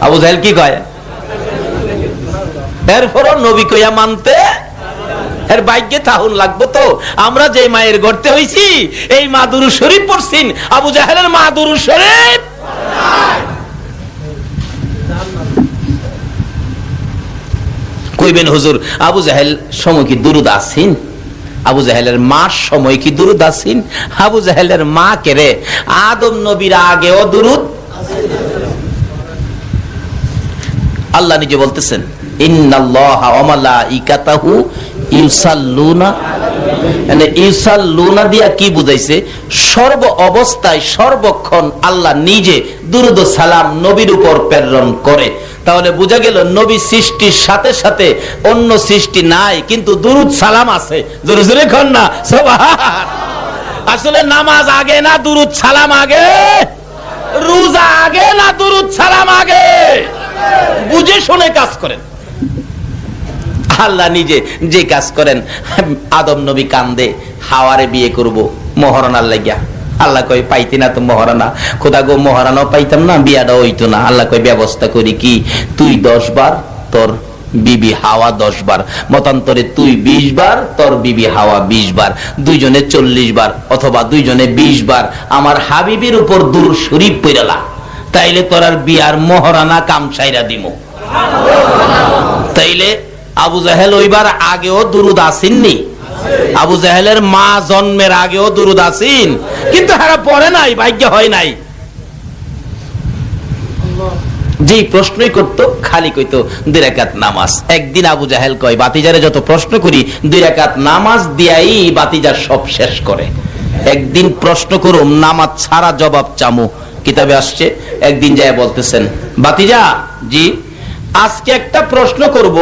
আবু জাহেল কি কয়? এরপরও নবী কইয়া মানতে এর ভাগ্যে তাহুন লাগবো তো। আমরা যে মায়ের গর্তে হইছি, এই মা দুরূদ শরীফ পড়ছেন, আবু জাহেলের মা দুরূদ শরীফ কইবেন হুজুর আবু জাহেল সময় কি দুরূদ আছেন? আবু জাহেলের মার সময় কি দুরূদ আছেন? আবু জাহেলের মা কে রে? আদম নবীর আগেও দুরূদ। আল্লাহ নিজে বলতেছেন ইন্নাল্লাহা ওয়া মালাইকাতাহু ইউসাল্লুনা, মানে ইউসাল্লুনা দিয়া কি বুঝাইছে? সর্ব অবস্থায় সর্বক্ষণ আল্লাহ নিজে দুরূদ ও সালাম নবীর উপর প্রেরণ করে। তাহলে বোঝা গেল নবী সৃষ্টির সাথে সাথে অন্য সৃষ্টি নাই, কিন্তু দুরূদ সালাম আছে। জোরে জোরে কর না সুবহান। আসলে নামাজ আগে না দুরূদ সালাম আগে? রোজা আগে না দুরূদ সালাম আগে? বুঝে শুনে কাজ করেন। আল্লাহ নিজে যে কাজ করেন। আদম নবী কান্দে, হাওয়ারে বিয়ে করব মহারণার লাগিয়া। আল্লাহ কই পাইতি না তো মহারানা, খোদা গো মহারানাও পাইতাম না, বিয়াটা হইতো না। আল্লাহ কই ব্যবস্থা করি কি, তুই 10 বার, তোর বিবি হাওয়া 10 বার, মতান্তরে তুই 20 বার, তোর বিবি হাওয়া 20 বার, দুইজনে 40 বার অথবা দুইজনে 20 বার আমার হাবিবের উপর দুরূদ শরীফ পড়লা, তাইলে তোর আর বিয়ার মহারানা কাম ছাইরা দিমু। তাইলে আবু জাহেল ওইবার আগেও দুরূদ আসেননি? আবু জাহেলের মা জন্মের আগেও দুরূদ আসেন, কিন্তু হারা পড়ে নাই, ভাগ্য হয় নাই। যে প্রশ্নই করতো খালি কইতো 2 রাকাত নামাজ। একদিন আবু জাহেল কয়, বাতিজারে যত প্রশ্ন করি 2 রাকাত নামাজ দিয়াই বাতিজার সব শেষ করে। একদিন প্রশ্ন করুম নামাজ ছাড়া জবাব চামু, কিতাবে আসছে। একদিন যায় বলতেছেন, বাতিজা জি আজকে একটা প্রশ্ন করব,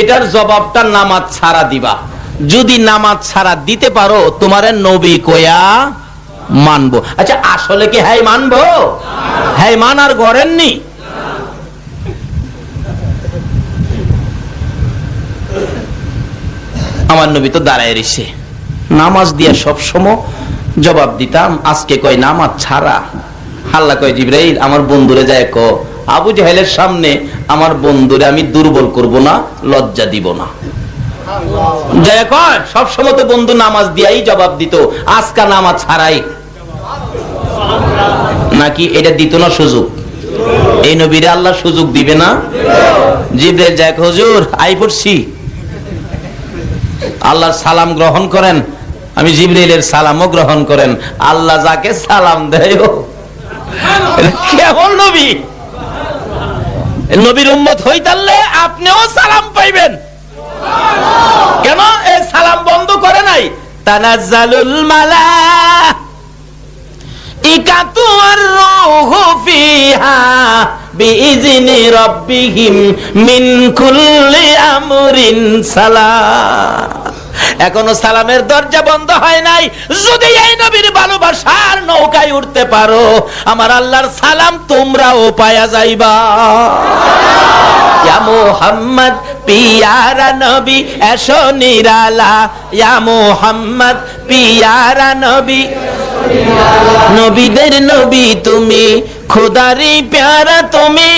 এটার জবাবটা নামাজ ছাড়া দিবা। যদি নামাজ ছাড়া দিতে পারো তোমারে নবী কয়া মানবো। আচ্ছা আসলে কি হ্যাঁ মানবো? হ্যাঁ মানার গড়েননি? আমার নবী তো দাঁড়ায় রইছে, নামাজ দিয়া সব সময় জবাব দিতাম, আজকে কয় নামাজ ছাড়া। আল্লাহ কয় জিবরাইল আমার বন্ধুরে যায় ক, আবু জাহেলের সামনে আমার বন্ধুরে আমি দুর্বল করব না, লজ্জা দিব না। সব সময় তো বন্ধু নামাজ দিয়াই জবাব দিত, আজকা নামাজ ছাড়াই নাকি এটা দিত না সুযোগ? এই নবীরে আল্লাহ সুযোগ দিবে না? জিবরাইল যায়, হুজুর আই পড়ছি, আল্লাহর সালাম গ্রহণ করেন। আমি জিবরাইলের সালামও গ্রহণ করেন। আল্লাহ যাকে সালাম দেয় কেমন নবী? নবীর উম্মত হইতালে আপনিও সালাম পাইবেন। কেন এই সালাম বন্ধ করে নাই? তানাজ্জালুল মালাইকাতু ওয়ার রূহু ফিহা বিইজনি রাব্বিহিম মিন কুল্লি আমরিন সালাম। এখনো সালামের দরজা বন্ধ হয় নাই। যদি এই নবীর ভালোবাসার নৌকায় উঠতে পারো, আমার আল্লাহর সালাম তোমরাও পায়া যাইবা। ইয়া মুহাম্মদ পিয়ারা নবী এসো নিরালা, ইয়া মুহাম্মদ পিয়ারা নবী, নবীদের নবী তুমি, খোদারি প্যারা তুমি,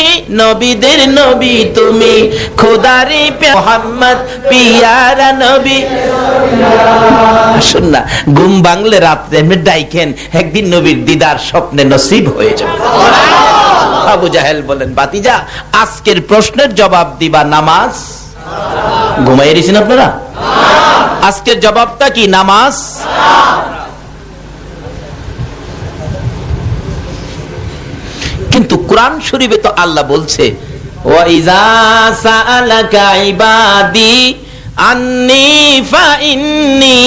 নবীদের নবী তুমি, খোদারি মুহাম্মদ পিয়ারা নবী। শুন না, ঘুম ভাঙলে রাত্রে এমনি ডাইকেন, একদিন নবীর দিদার স্বপ্নে নসিব হয়ে যাবে। আবু জাহেল বলেন, বাতিজা আজকের প্রশ্নের জবাব দিবা নামাজ? ঘুমাই দিয়েছেন আপনারা? আজকের জবাবটা কি? নামাজ। কিন্তু কোরআন শরীফে তো আল্লাহ বলছে, ওয়া ইযা সাআলাকা ইবাদি আন্নী ফাইন্নী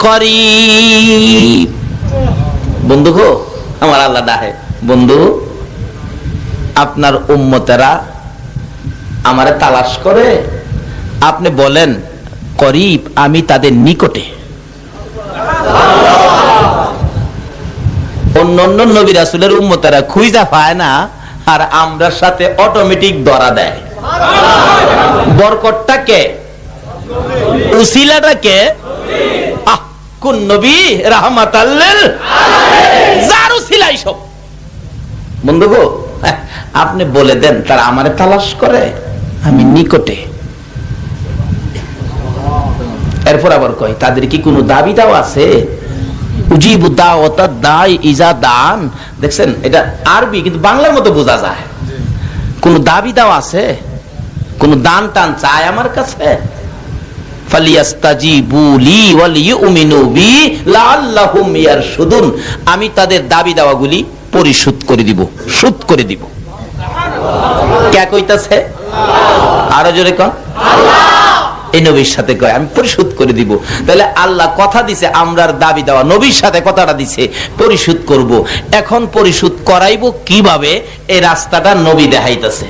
করিব। বন্ধু গো, আমার আল্লাহ ডাকে, বন্ধু আপনার উম্মতেরা আমারে তালাশ করে, আপনি বলেন করিব, আমি তাদের নিকটে। অন্যান্য নবী রাসূলের উম্মতেরা খুঁজা পায় না, আর আমরা সাথে অটোমেটিক ধরা দেয়। বরকতটাকে, উসিলাটাকে, কোন নবী? রাহমাতাল লিল আলামিন, যার উসিলাই সব। বন্ধু গো, আপনি বলে দেন তারা আমারে তালাশ করে, আমি নিকটে। এরপর আবার কয়, তাদের কি কোনো দাবি দাও আছে? উজিবু দাওয়াতাদ দাই ইজা দান। দেখছেন, এটা আরবি কিন্তু বাংলার মতো বোঝা যায়। কোন দাবি দাও আছে? কোন দান টান চায় আমার কাছে? ফালিয়াস্তাজিবু লি ওয়াল ইউমিনু বি লাআল্লাহুম ইয়ারশুদুন। আমি তাদের দাবি দাওয়াগুলি পরিশোধ করে দিব, শোধ করে দিব। কে কইতাছে? আরো জোরে কোন? আল্লাহ। এই নবীর সাথে কয় আমি পরিশোধ করে দিব। তাহলে আল্লাহ কথা দিছে, আমরার দাবি দেওয়া নবীর সাথে কথাটা দিছে পরিশোধ করব। এখন পরিশোধ করাইব কিভাবে, এই রাস্তাটা নবী দেখাইতেছে।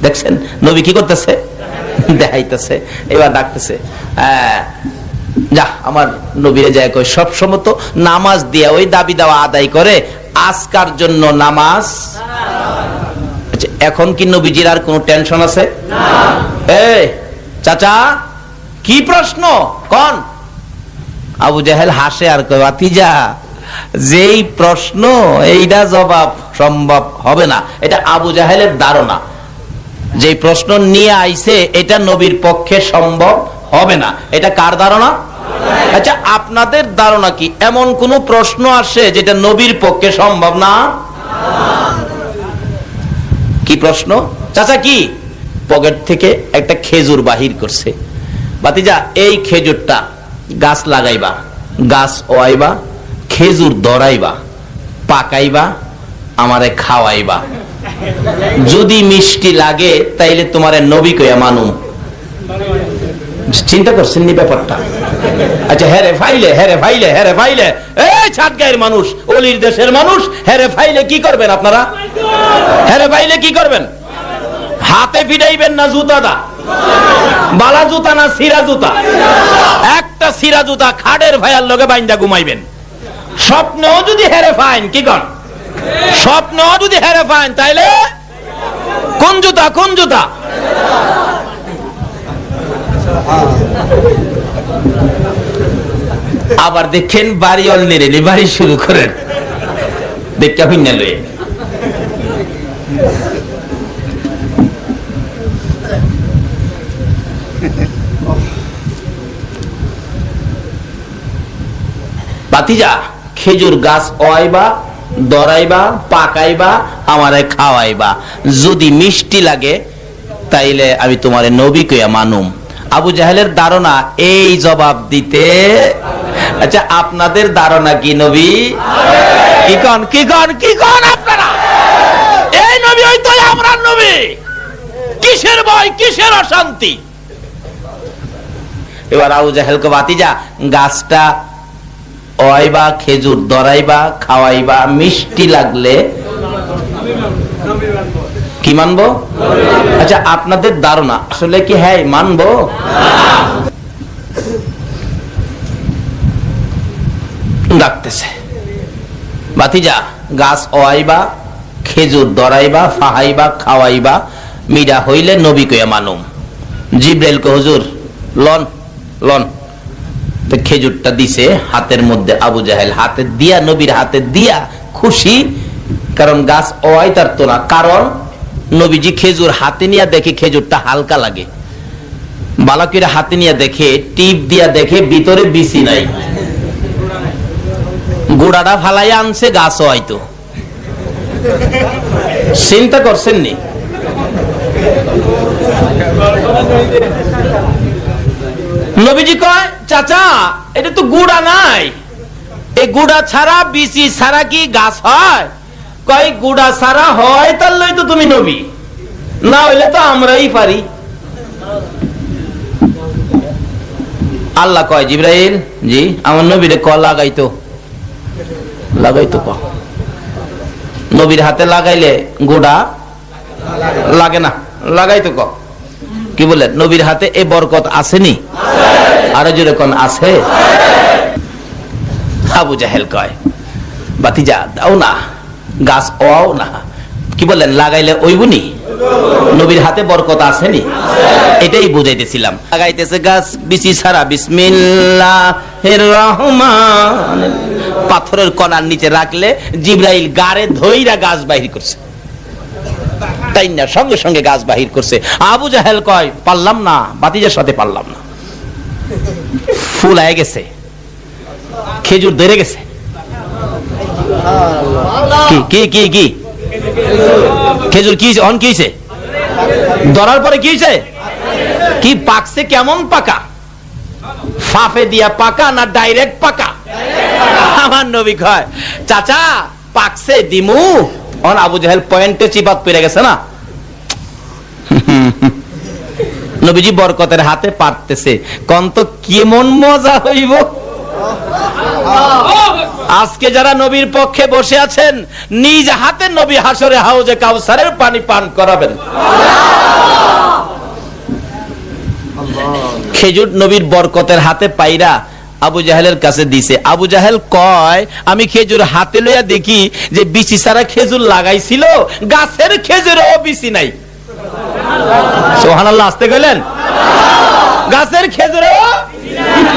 দেখছেন নবী কি করতেছে, দেখাইতেছে। এবার ডাকতেছে, যা আমার নবীরে যায় কই সবসময় তো নামাজ দিয়ে ওই দাবি দেওয়া আদায় করে, আজকার জন্য নামাজ। আচ্ছা এখন কি নবীজির আর কোনো টেনশন আছে? এই চাচা কি প্রশ্ন কোন? আবু জাহেল হাসে আর কয় ভাতিজা যেই প্রশ্ন এইটা জবাব সম্ভব হবে না। এটা আবু জাহেলের ধারণা, যে প্রশ্ন নিয়ে আইছে এটা নবীর পক্ষে সম্ভব হবে না। এটা কার ধারণা? আচ্ছা আপনাদের ধারণা কি এমন কোন প্রশ্ন আসে যেটা নবীর পক্ষে সম্ভব না? কি প্রশ্ন? চাচা কি? পকেট থেকে একটা খেজুর বাহির করছে। ভাতিজা এই খেজুরটা গাছ লাগাইবা, গাছ ওয়াইবা, খেজুর ধরাইবা, পাকাইবা, আমারে খাওয়াইবা, যদি মিষ্টি লাগে তাইলে তোমারে নবী কইয়া মানুম। চিন্তা করছেন নি ব্যাপারটা? আচ্ছা হেরে ফাইলে, হেরে ফাইলে, হেরে ফাইলে, এই ছাটগাঁয়ের মানুষ, অলির দেশের মানুষ, হেরে ফাইলে কি করবেন আপনারা? হেরে ফাইলে কি করবেন? হাতে ফিরাইবেন না জুতা দা? বালা জুতা না সিরা জুতা? একটা সিরা জুতা খাড়ের ভাইয়ার লগে বাইন্দা ঘুমাইবেন। স্বপ্নেও যদি হেরে ফাইন কি কর? স্বপ্নেও যদি হেরে ফাইন তাইলে কোন জুতা, কোন জুতা? আবার দেখেন বাড়ি অলনেরেলি বাড়ি শুরু করেন, দেখা ভিন্ন লয়ে। ভাতিজা খেজুর গাছ ওয়াইবা, ধরাইবা, পাকাইবা, আমারে খাওয়াইবা, যদি মিষ্টি লাগে তাইলে আমি তোমারে নবী কইয়া মানুম। আবু জাহেলের ধারণা এই জবাব দিতে। আচ্ছা আপনাদের ধারণা কি নবী? কি কোন, কি কোন, কি কোন আপনারা? এই নবী হইতো আমরা নবী, কিসের ভয়, কিসের অশান্তি? এবার আবু জাহেলকে ভাতিজা গাছটা ওয়াইবা, খেজুর ধরাইবা, খাওয়াইবা, মিষ্টি লাগলে কি মানবো? আচ্ছা আপনাদের ধারণা আসলে কি হ্যাঁ মানবো? ডাকতেছে ভাতিজা গাছ ওয়াইবা, খেজুর ধরাইবা, ফাহাইবা, খাওয়াইবা, মিডা হইলে নবী কইয়া মানুম। জিব্রাইল কে হুজুর লন লন, খেজুরটা দিছে হাতের মধ্যে। আবু জাহেল হাতে দিয়া, নবীর হাতে দিয়া খুশি, কারণ গাছ ওয়াই তার তো না। কারণ নবীজি খেজুর হাতে নিয়ে দেখে খেজুরটা হালকা লাগে, বালাকিরা হাতে নিয়ে দেখে, টিপ দিয়া দেখে ভিতরে বিচি নাই, গোড়াটা ফালাইয়া আনছে গাছ হয়তো। চিন্তা করছেন নি? নবীজি কয় চাচা এটা তো গুড়া নাই, এই গুড়া ছাড়া বিচি ছাড়া কি গাছ হয়? কয় গুড়া ছাড়া হয়, তার লই তো তুমি নবী, না হইলে তো আমরাই পারি। আল্লাহ কয় জিবরাইল জি আমার নবীরে ক লাগাইতো, লাগাইতো ক। নবীর হাতে লাগাইলে গুড়া লাগে না, লাগাইতো ক। কি বলে নবীর হাতে এই বরকত আসেনি? আরো জোরে কোন আছে? আবু জাহেল কয় বাতিজা দাও না, গাছ ওয়াও না। কি বলেন লাগাইলে ওইবুনি? নবীর হাতে বরকত আসেনি? এটাই বুঝাইতেছিলাম। লাগাইতেছে গাছ বিচি ছাড়া, বিসমিল্লাহির রহমান। পাথরের কণার নিচে রাখলে জিবরাইল গারে ধইরা গাছ বাহির করছে, তাই না? সঙ্গে সঙ্গে গাছ বাহির করছে। আবু জাহেল কয় পারলাম না, বাতিজার সাথে পারলাম না, ফুল আয়ে গেছে, খেজুর ধরে গেছে। কি কি কি কি খেজুর কি অন কি হইছে? ধরার পরে কি হইছে? কি পাকছে? কেমন পাকা? ফাফে দিয়া পাকা না ডাইরেক্ট পাকা? আমার নবী কয় চাচা পাকছে দিমু। অন আবু জাহেল পয়েন্টে চিপাত পেরে গেছে না, নবীজি বরকতের হাতে পারতেছে, কন্ত কেমন মজা হইব। আজকে যারা নবীর পক্ষে বসে আছেন, নিজ হাতে নবী হাসরে হাউজে কাউসারের পানি পান করাবেন। খেজুর নবীর বরকতের হাতে পাইরা আবু জাহেলের কাছে দিছে। আবু জাহেল কয়, আমি খেজুর হাতে লইয়া দেখি যে বিচি ছাড়া খেজুর লাগাইছিল, গাছের খেজুরেও বিচি নাই। সুবহানাল্লাহ, আসতে গেলেন, গাছের খেজুরেও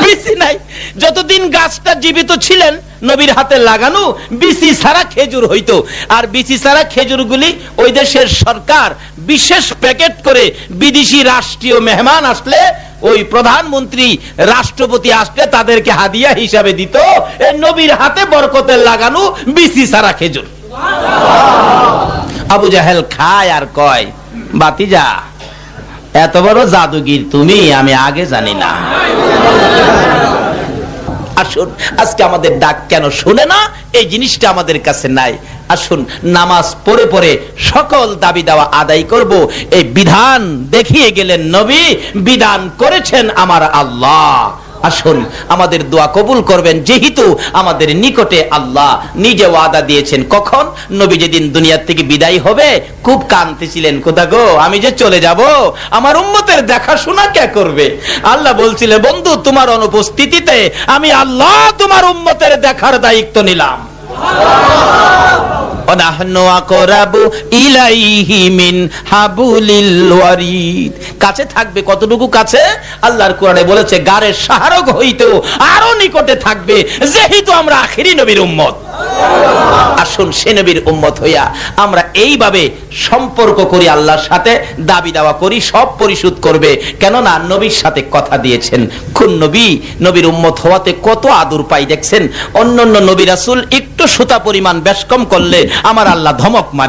বিচি নাই। যতদিন গাছটা জীবিত ছিলেন নবীর হাতে লাগানো বিচি ছাড়া খেজুর হইতো। আর বিচি ছাড়া খেজুরগুলি ওই দেশের সরকার বিশেষ প্যাকেট করে বিদেশি রাষ্ট্রীয় মেহমান আসলে, ওই প্রধানমন্ত্রী রাষ্ট্রপতি আসলে তাদেরকে হাদিয়া হিসাবে দিত এই নবীর হাতে বরকতের লাগানো বিচি ছাড়া খেজুর। আবু জাহেল খায় আর কয়, বাতিজা এত বড় জাদুগির তুমি, আমি আগে জানি না। আসুন, আজকে আমাদের ডাক কেন শুনে না, এই জিনিসটা আমাদের কাছে নাই। আসুন, নামাজ পড়ে পড়ে সকল দাবি দেওয়া আদায় করব। এই বিধান দেখিয়ে গেলেন নবী, বিধান করেছেন আমার আল্লাহ। আসুন, আমাদের দোয়া কবুল করবেন, যেহেতু আমাদের নিকটে আল্লাহ নিজে ওয়াদা দিয়েছেন। কখন? নবী যেদিন দুনিয়া থেকে বিদায় হবে খুব কাঁদতেছিলেন, কোথা গো, আমি যে চলে যাব, আমার উম্মতের দেখাশোনা কে করবে? আল্লাহ বলছিলেন, বন্ধু তোমার অনুপস্থিতিতে আমি আল্লাহ তোমার উম্মতের দেখার দায়িত্ব নিলাম। কাছে থাকবে, কতটুকু কাছে? আল্লাহর কোরআনে বলেছে গারের শাহরগ হইতেও আরো নিকটে থাকবে, যেহেতু আমরা আখিরি নবীর উম্মত। আসুন, সে নবীর উম্মত হইয়া আমরা এইভাবে সম্পর্ক করি, আল্লাহর সাথে দাবি দাওয়া করি, সব পরিশোধ করবে। কেননা নবীর সাথে কথা দিয়েছেন। কোন নবী, নবীর উম্মত হওয়াতে কত আদর পাই দেখছেন। অন্যান্য নবী রাসূল একটু সুতা পরিমাণ বেশ কম করলে আমার আল্লাহ ধমক মারে।